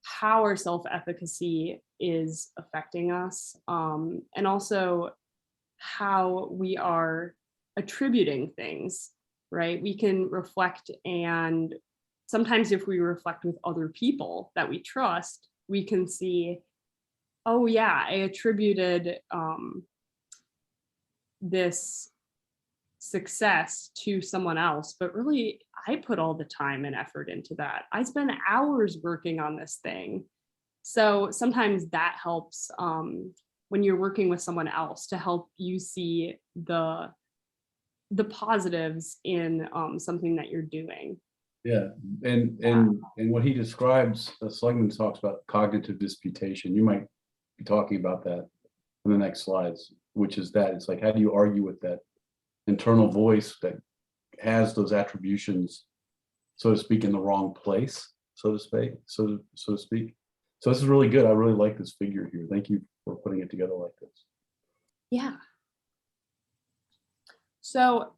how our self-efficacy is affecting us, and also how we are attributing things, right? We can reflect, and sometimes if we reflect with other people that we trust, we can see, oh yeah, I attributed this success to someone else, but really I put all the time and effort into that. I spent hours working on this thing. So sometimes that helps when you're working with someone else, to help you see the positives in something that you're doing. Yeah, and what he describes, Seligman talks about cognitive disputation. You might be talking about that in the next slides, which is that it's like, how do you argue with that internal voice that has those attributions, so to speak, in the wrong place, so to speak. So this is really good. I really like this figure here. Thank you for putting it together like this. Yeah. So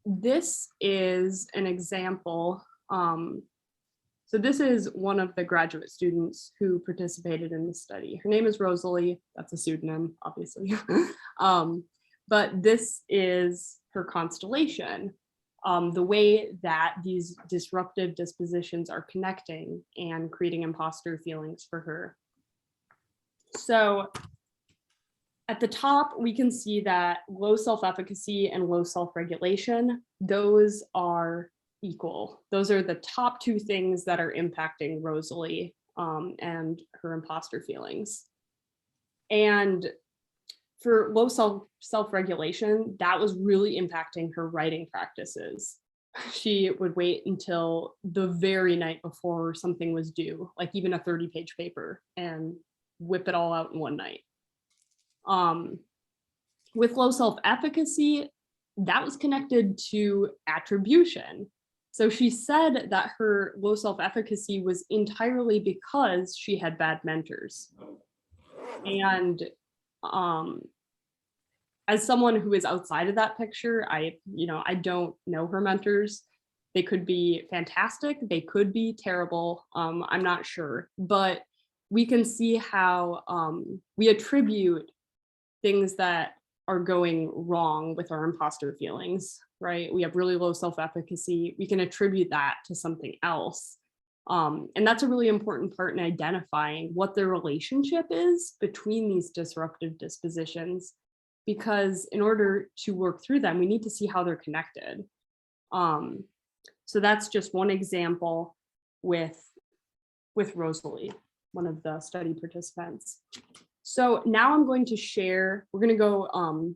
this is an example. So this is one of the graduate students who participated in the study. Her name is Rosalie. That's a pseudonym, obviously. But this is her constellation. The way that these disruptive dispositions are connecting and creating imposter feelings for her. So at the top, we can see that low self-efficacy and low self-regulation, those are equal. Those are the top two things that are impacting Rosalie and her imposter feelings. And for low self-regulation, that was really impacting her writing practices. She would wait until the very night before something was due, like even a 30-page paper, and whip it all out in one night. With low self-efficacy, that was connected to attribution. So she said that her low self-efficacy was entirely because she had bad mentors. And as someone who is outside of that picture, I don't know her mentors. They could be fantastic, they could be terrible. I'm not sure, but we can see how we attribute things that are going wrong with our imposter feelings, right? We have really low self-efficacy. We can attribute that to something else. And that's a really important part in identifying what the relationship is between these disruptive dispositions, because in order to work through them, we need to see how they're connected. So that's just one example with Rosalie, one of the study participants. So now I'm going to share, we're going to go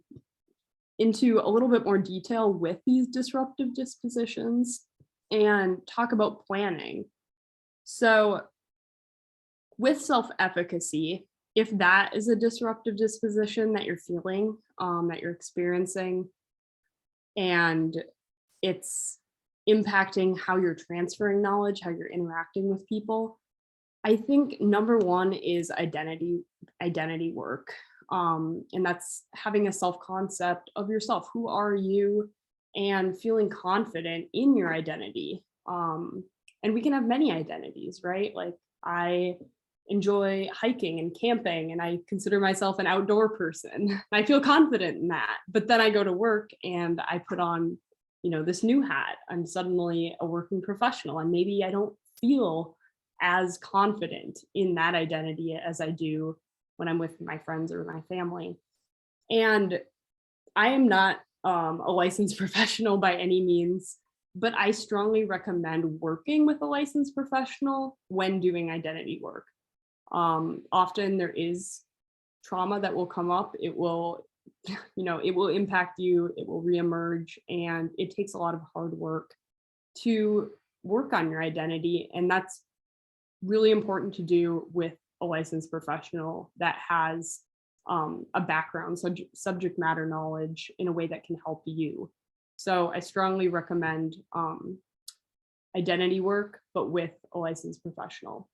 into a little bit more detail with these disruptive dispositions and talk about planning. So with self-efficacy, if that is a disruptive disposition that you're feeling, that you're experiencing, and it's impacting how you're transferring knowledge, how you're interacting with people, I think number one is identity work. And that's having a self-concept of yourself. Who are you? And feeling confident in your identity. And we can have many identities, right? Like I enjoy hiking and camping, and I consider myself an outdoor person. I feel confident in that. But then I go to work and I put on, this new hat. I'm suddenly a working professional, and maybe I don't feel as confident in that identity as I do when I'm with my friends or my family. And I am not a licensed professional by any means, but I strongly recommend working with a licensed professional when doing identity work. Often there is trauma that will come up. It will, it will impact you, it will reemerge, and it takes a lot of hard work to work on your identity. And that's really important to do with a licensed professional that has a background, subject matter knowledge in a way that can help you. So I strongly recommend identity work, but with a licensed professional.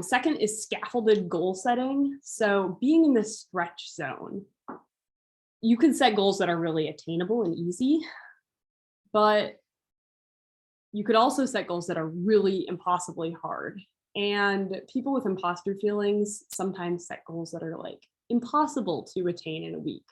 Second is scaffolded goal setting. So being in this stretch zone, you can set goals that are really attainable and easy, but you could also set goals that are really impossibly hard. And people with imposter feelings sometimes set goals that are like impossible to attain in a week.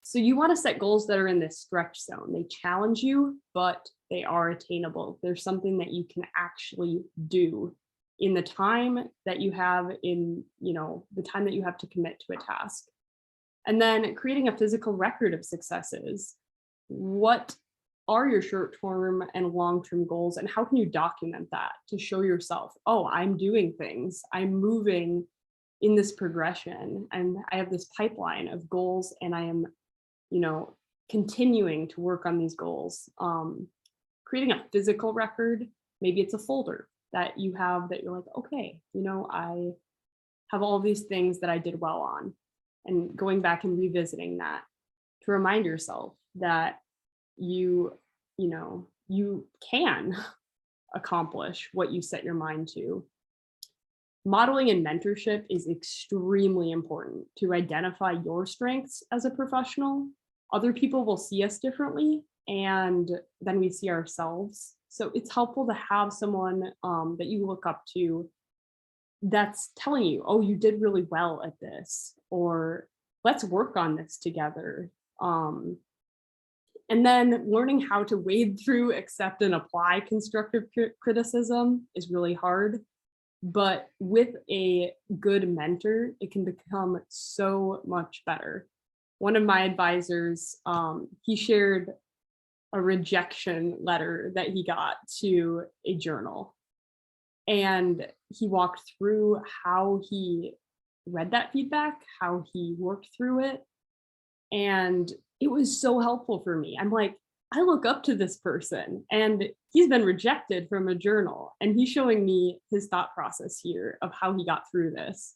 So you want to set goals that are in this stretch zone. They challenge you, but they are attainable. There's something that you can actually do in the time that you have the time that you have to commit to a task. And then creating a physical record of successes. What are your short-term and long-term goals, and how can you document that to show yourself, oh, I'm doing things, I'm moving in this progression, and I have this pipeline of goals, and I am, continuing to work on these goals. Creating a physical record, maybe it's a folder that you have that you're like, okay, I have all these things that I did well on, and going back and revisiting that to remind yourself that you can accomplish what you set your mind to. Modeling and mentorship is extremely important to identify your strengths as a professional other people will see us differently, and then we see ourselves. So it's helpful to have someone that you look up to that's telling you, oh, you did really well at this, or let's work on this together. And then learning how to wade through, accept, and apply constructive criticism is really hard. But with a good mentor, it can become so much better. One of my advisors, he shared a rejection letter that he got to a journal. And he walked through how he read that feedback, how he worked through it. And it was so helpful for me. I'm like, I look up to this person, and he's been rejected from a journal, and he's showing me his thought process here of how he got through this.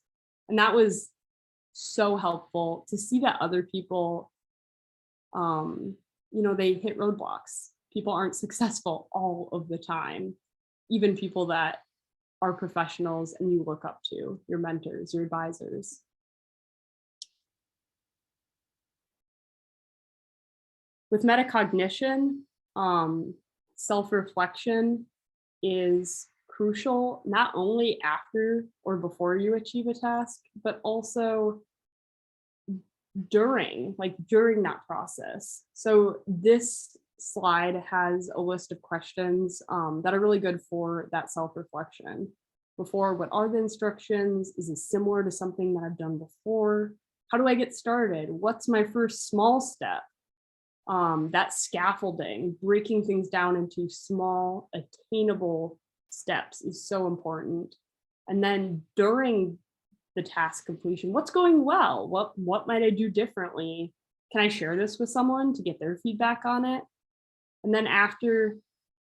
And that was so helpful to see that other people, they hit roadblocks. People aren't successful all of the time, even people that are professionals and you look up to, your mentors, your advisors. With metacognition, self-reflection is crucial, not only after or before you achieve a task, but also during that process. So this slide has a list of questions that are really good for that self-reflection. Before, what are the instructions? Is it similar to something that I've done before? How do I get started? What's my first small step? That scaffolding, breaking things down into small, attainable steps is so important. And then during the task completion, what's going well? What might I do differently? Can I share this with someone to get their feedback on it? And then after,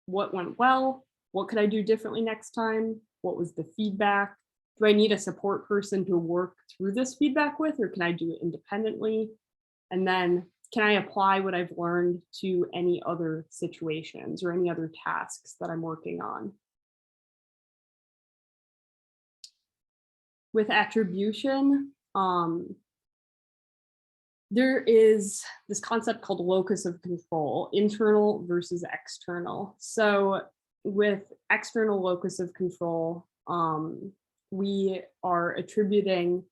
what went well? What could I do differently next time? What was the feedback? Do I need a support person to work through this feedback with, or can I do it independently? And then can I apply what I've learned to any other situations or any other tasks that I'm working on? With attribution, there is this concept called locus of control, internal versus external. So with external locus of control, we are attributing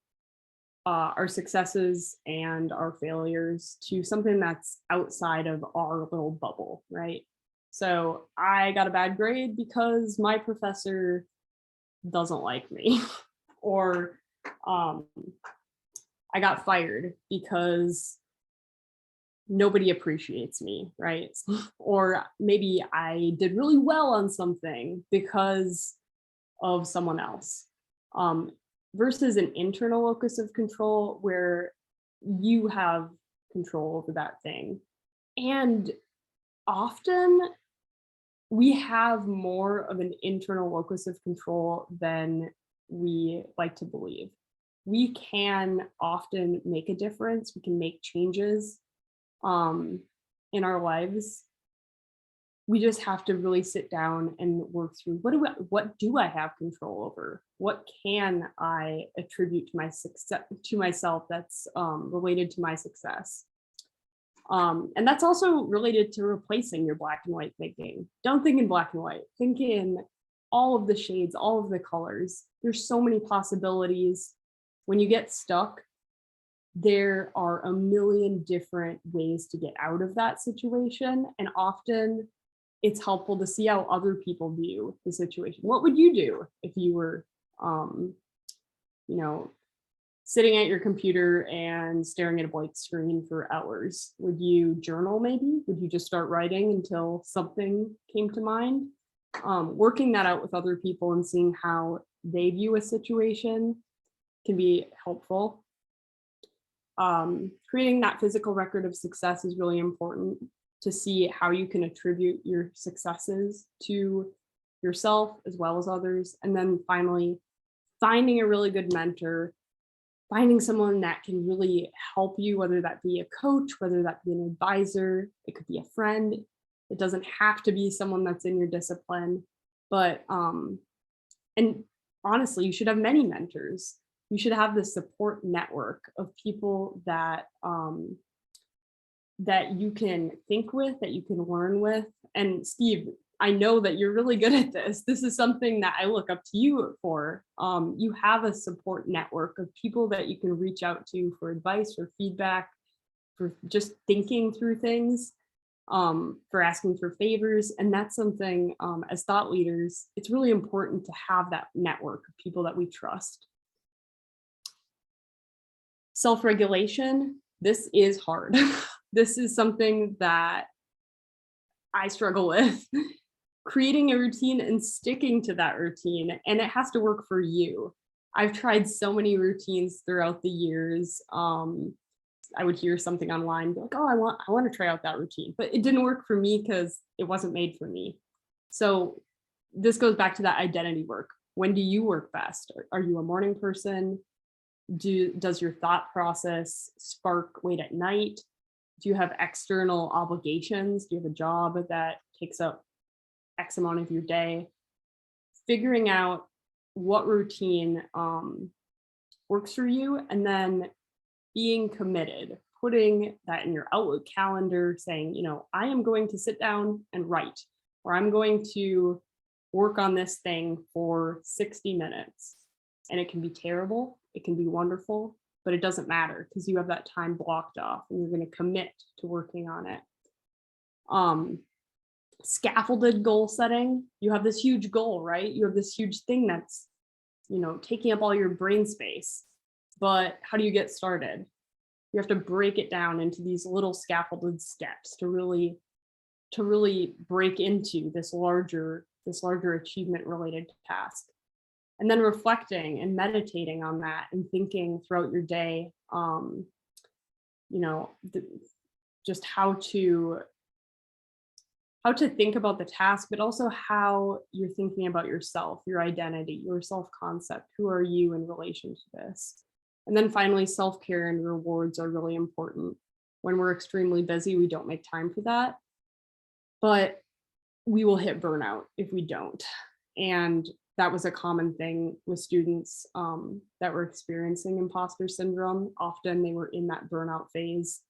our successes and our failures to something that's outside of our little bubble, right? So I got a bad grade because my professor doesn't like me, or I got fired because nobody appreciates me, right? Or maybe I did really well on something because of someone else. Versus an internal locus of control where you have control over that thing. And often we have more of an internal locus of control than we like to believe. We can often make a difference. We can make changes in our lives. We just have to really sit down and work through what do I have control over? What can I attribute to my success, to myself, that's related to my success? And that's also related to replacing your black and white thinking. Don't think in black and white. Think in all of the shades, all of the colors. There's so many possibilities. When you get stuck, there are a million different ways to get out of that situation. And often it's helpful to see how other people view the situation. What would you do if you were, sitting at your computer and staring at a blank screen for hours? Would you journal maybe? Would you just start writing until something came to mind? Working that out with other people and seeing how they view a situation can be helpful. Creating that physical record of success is really important to see how you can attribute your successes to yourself as well as others. And then finally, finding a really good mentor, finding someone that can really help you, whether that be a coach, whether that be an advisor, it could be a friend. It doesn't have to be someone that's in your discipline, but, and honestly, you should have many mentors. You should have this support network of people that that you can think with, that you can learn with. And Steve, I know that you're really good at this. This is something that I look up to you for. You have a support network of people that you can reach out to for advice or feedback, for just thinking through things, for asking for favors. And that's something, as thought leaders, it's really important to have that network of people that we trust. Self-regulation, this is hard. This is something that I struggle with. Creating a routine and sticking to that routine, and it has to work for you. I've tried so many routines throughout the years. I would hear something online, be like, oh, I want to try out that routine, but it didn't work for me because it wasn't made for me. So this goes back to that identity work. When do you work best? Are you a morning person? Does your thought process spark late at night? Do you have external obligations? Do you have a job that takes up X amount of your day? Figuring out what routine works for you, and then being committed, putting that in your Outlook calendar, saying, you know, I am going to sit down and write, or I'm going to work on this thing for 60 minutes. And it can be terrible, it can be wonderful, but it doesn't matter because you have that time blocked off and you're going to commit to working on it. Scaffolded goal setting, you have this huge goal, right? You have this huge thing that's, you know, taking up all your brain space, but how do you get started? You have to break it down into these little scaffolded steps to really break into this larger achievement related task. And then reflecting and meditating on that and thinking throughout your day, you know, just how to think about the task, but also how you're thinking about yourself, your identity, your self-concept. Who are you in relation to this? And then finally, self-care and rewards are really important. When we're extremely busy, we don't make time for that, but we will hit burnout if we don't. And that was a common thing with students that were experiencing imposter syndrome. Often they were in that burnout phase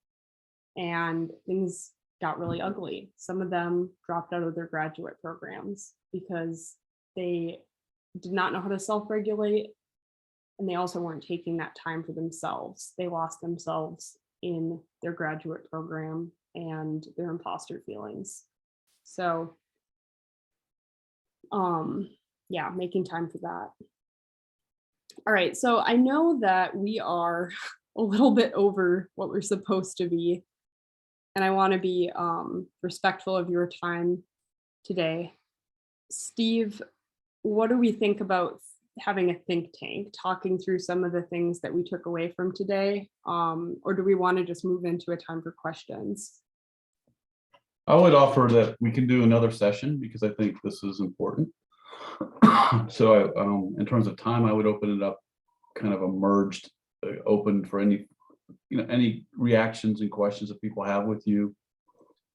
and things got really ugly. Some of them dropped out of their graduate programs because they did not know how to self-regulate, and they also weren't taking that time for themselves. They lost themselves in their graduate program and their imposter feelings. So yeah, making time for that. All right, so I know that we are a little bit over what we're supposed to be, and I want to be respectful of your time today. Steve, what do we think about having a think tank, talking through some of the things that we took away from today? Or do we want to just move into a time for questions? I would offer that we can do another session because I think this is important. So in terms of time, I would open it up kind of a merged, open for any, any reactions and questions that people have with you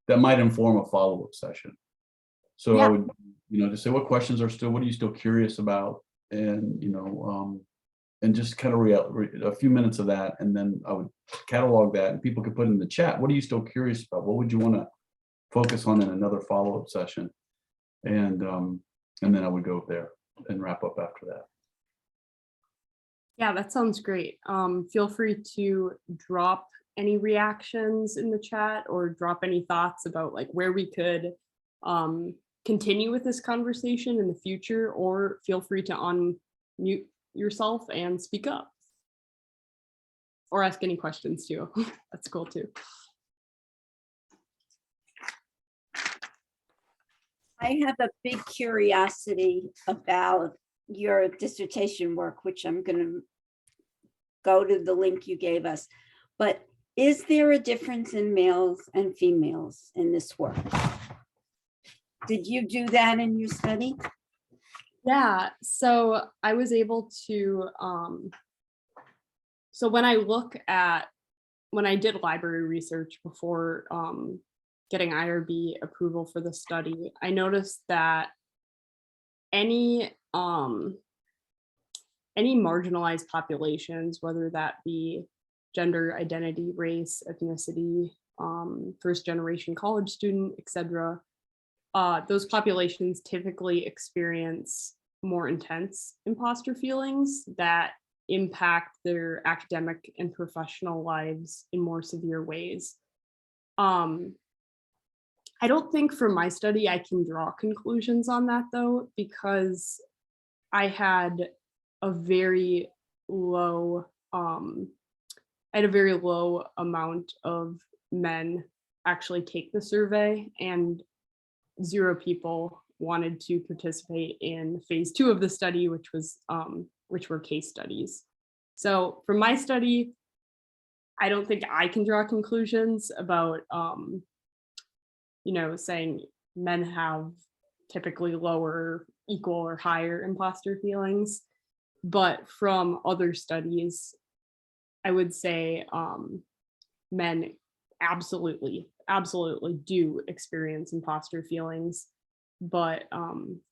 that might inform a follow-up session. So yeah. I would, just say, what questions are what are you still curious about? And, and just kind of a few minutes of that. And then I would catalog that and people could put in the chat, what are you still curious about? What would you want to focus on in another follow-up session? And then I would go there and wrap up after that. Yeah, that sounds great. Feel free to drop any reactions in the chat or drop any thoughts about like where we could continue with this conversation in the future, or feel free to unmute yourself and speak up or ask any questions too. That's cool too. I have a big curiosity about your dissertation work, which I'm going to go to the link you gave us. But is there a difference in males and females in this work? Did you do that in your study? Yeah, so I was able to, so when I did library research before getting IRB approval for the study, I noticed that any marginalized populations, whether that be gender identity, race, ethnicity, first generation college student, etc. Those populations typically experience more intense imposter feelings that impact their academic and professional lives in more severe ways. I don't think from my study I can draw conclusions on that though, because I had a very low, amount of men actually take the survey, and 0 people wanted to participate in phase 2 of the study, which were case studies. So from my study, I don't think I can draw conclusions about, saying men have typically lower, equal, or higher imposter feelings. But from other studies, I would say men absolutely do experience imposter feelings. But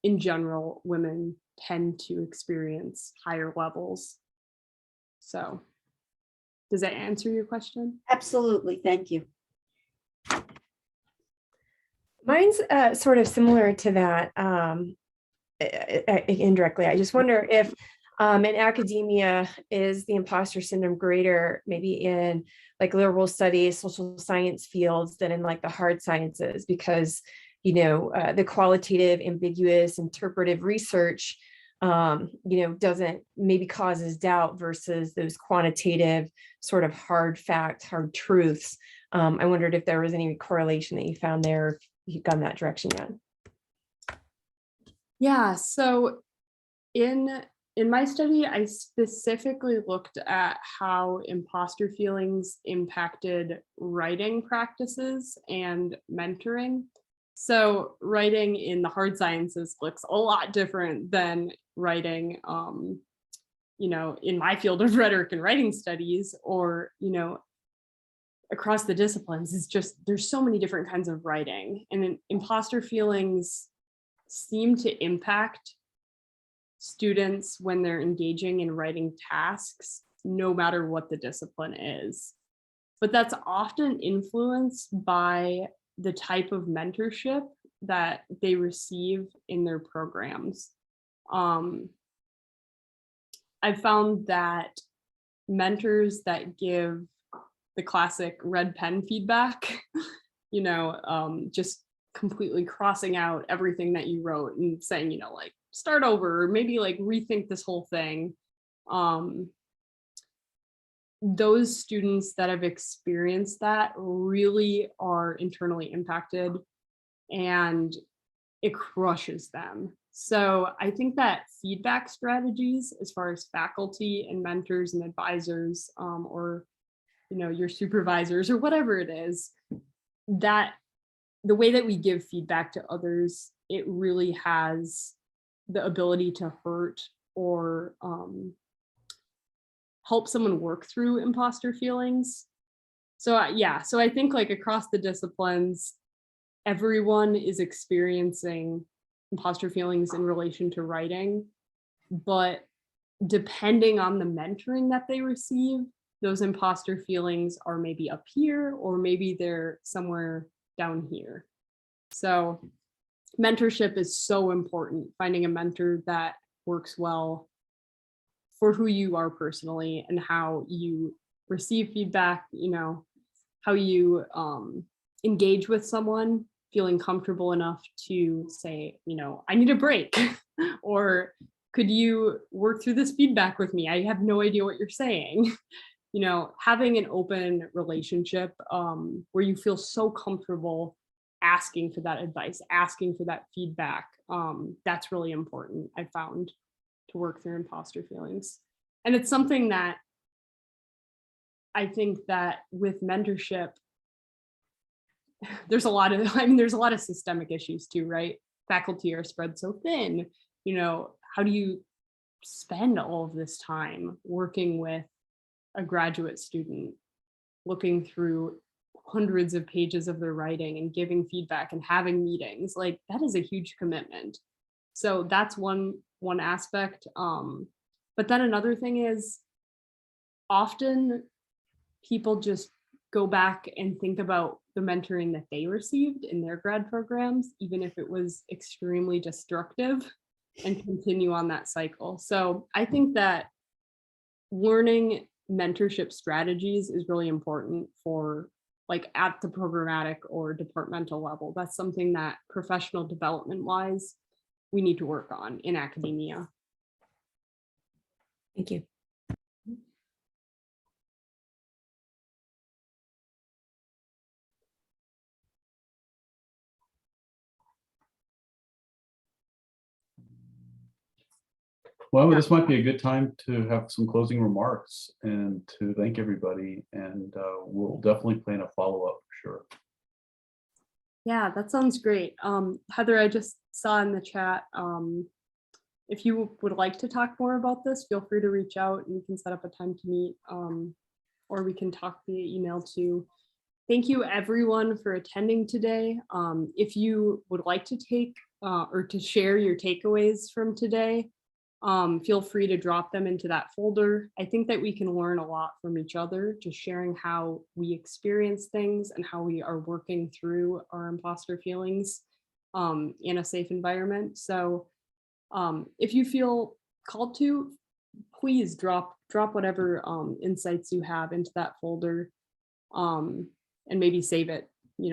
in general, women tend to experience higher levels. So does that answer your question? Absolutely, thank you. Mine's sort of similar to that indirectly. I just wonder if in academia, is the imposter syndrome greater maybe in like liberal studies, social science fields than in like the hard sciences? Because, the qualitative, ambiguous, interpretive research, doesn't maybe causes doubt versus those quantitative sort of hard facts, hard truths. I wondered if there was any correlation that you found there, if you've gone that direction yet. Yeah, so in my study, I specifically looked at how imposter feelings impacted writing practices and mentoring. So writing in the hard sciences looks a lot different than writing, in my field of rhetoric and writing studies, or, across the disciplines. It's just, there's so many different kinds of writing, and imposter feelings seem to impact students when they're engaging in writing tasks, no matter what the discipline is. But that's often influenced by the type of mentorship that they receive in their programs. I've found that mentors that give the classic red pen feedback, just completely crossing out everything that you wrote and saying, like, start over, or maybe like rethink this whole thing. Those students that have experienced that really are internally impacted, and it crushes them. So I think that feedback strategies, as far as faculty and mentors and advisors, or your supervisors or whatever it is, that the way that we give feedback to others, it really has the ability to hurt or help someone work through imposter feelings. So so I think like across the disciplines, everyone is experiencing imposter feelings in relation to writing, but depending on the mentoring that they receive, those imposter feelings are maybe up here, or maybe they're somewhere down here. So mentorship is so important, finding a mentor that works well for who you are personally and how you receive feedback, how you engage with someone, feeling comfortable enough to say, I need a break, or could you work through this feedback with me? I have no idea what you're saying. Having an open relationship where you feel so comfortable asking for that advice, asking for that feedback, that's really important, I found, to work through imposter feelings. And it's something that I think that with mentorship, there's a lot of systemic issues too, right? Faculty are spread so thin, how do you spend all of this time working with a graduate student, looking through hundreds of pages of their writing and giving feedback and having meetings? Like, that is a huge commitment. So that's one aspect. But then another thing is, often people just go back and think about the mentoring that they received in their grad programs, even if it was extremely destructive, and continue on that cycle. So I think that learning mentorship strategies is really important for like at the programmatic or departmental level. That's something that professional development wise, we need to work on in academia. Thank you. Well, this might be a good time to have some closing remarks and to thank everybody. And we'll definitely plan a follow-up for sure. Yeah, that sounds great. Heather, I just saw in the chat, if you would like to talk more about this, feel free to reach out and we can set up a time to meet, or we can talk via email too. Thank you everyone for attending today. If you would like to take or to share your takeaways from today, feel free to drop them into that folder. I think that we can learn a lot from each other, just sharing how we experience things and how we are working through our imposter feelings in a safe environment. So if you feel called to, please drop whatever insights you have into that folder, and maybe save it,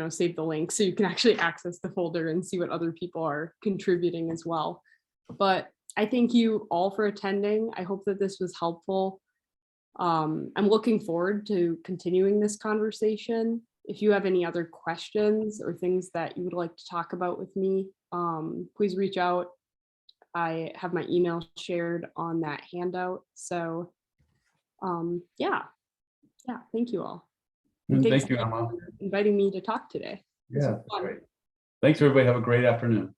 save the link so you can actually access the folder and see what other people are contributing as well. But I thank you all for attending. I hope that this was helpful. I'm looking forward to continuing this conversation. If you have any other questions or things that you would like to talk about with me, please reach out. I have my email shared on that handout. So yeah, thank you all. And Thank you, Emma. for inviting me to talk today. This Yeah, was fun. great. Thanks, everybody. Have a great afternoon.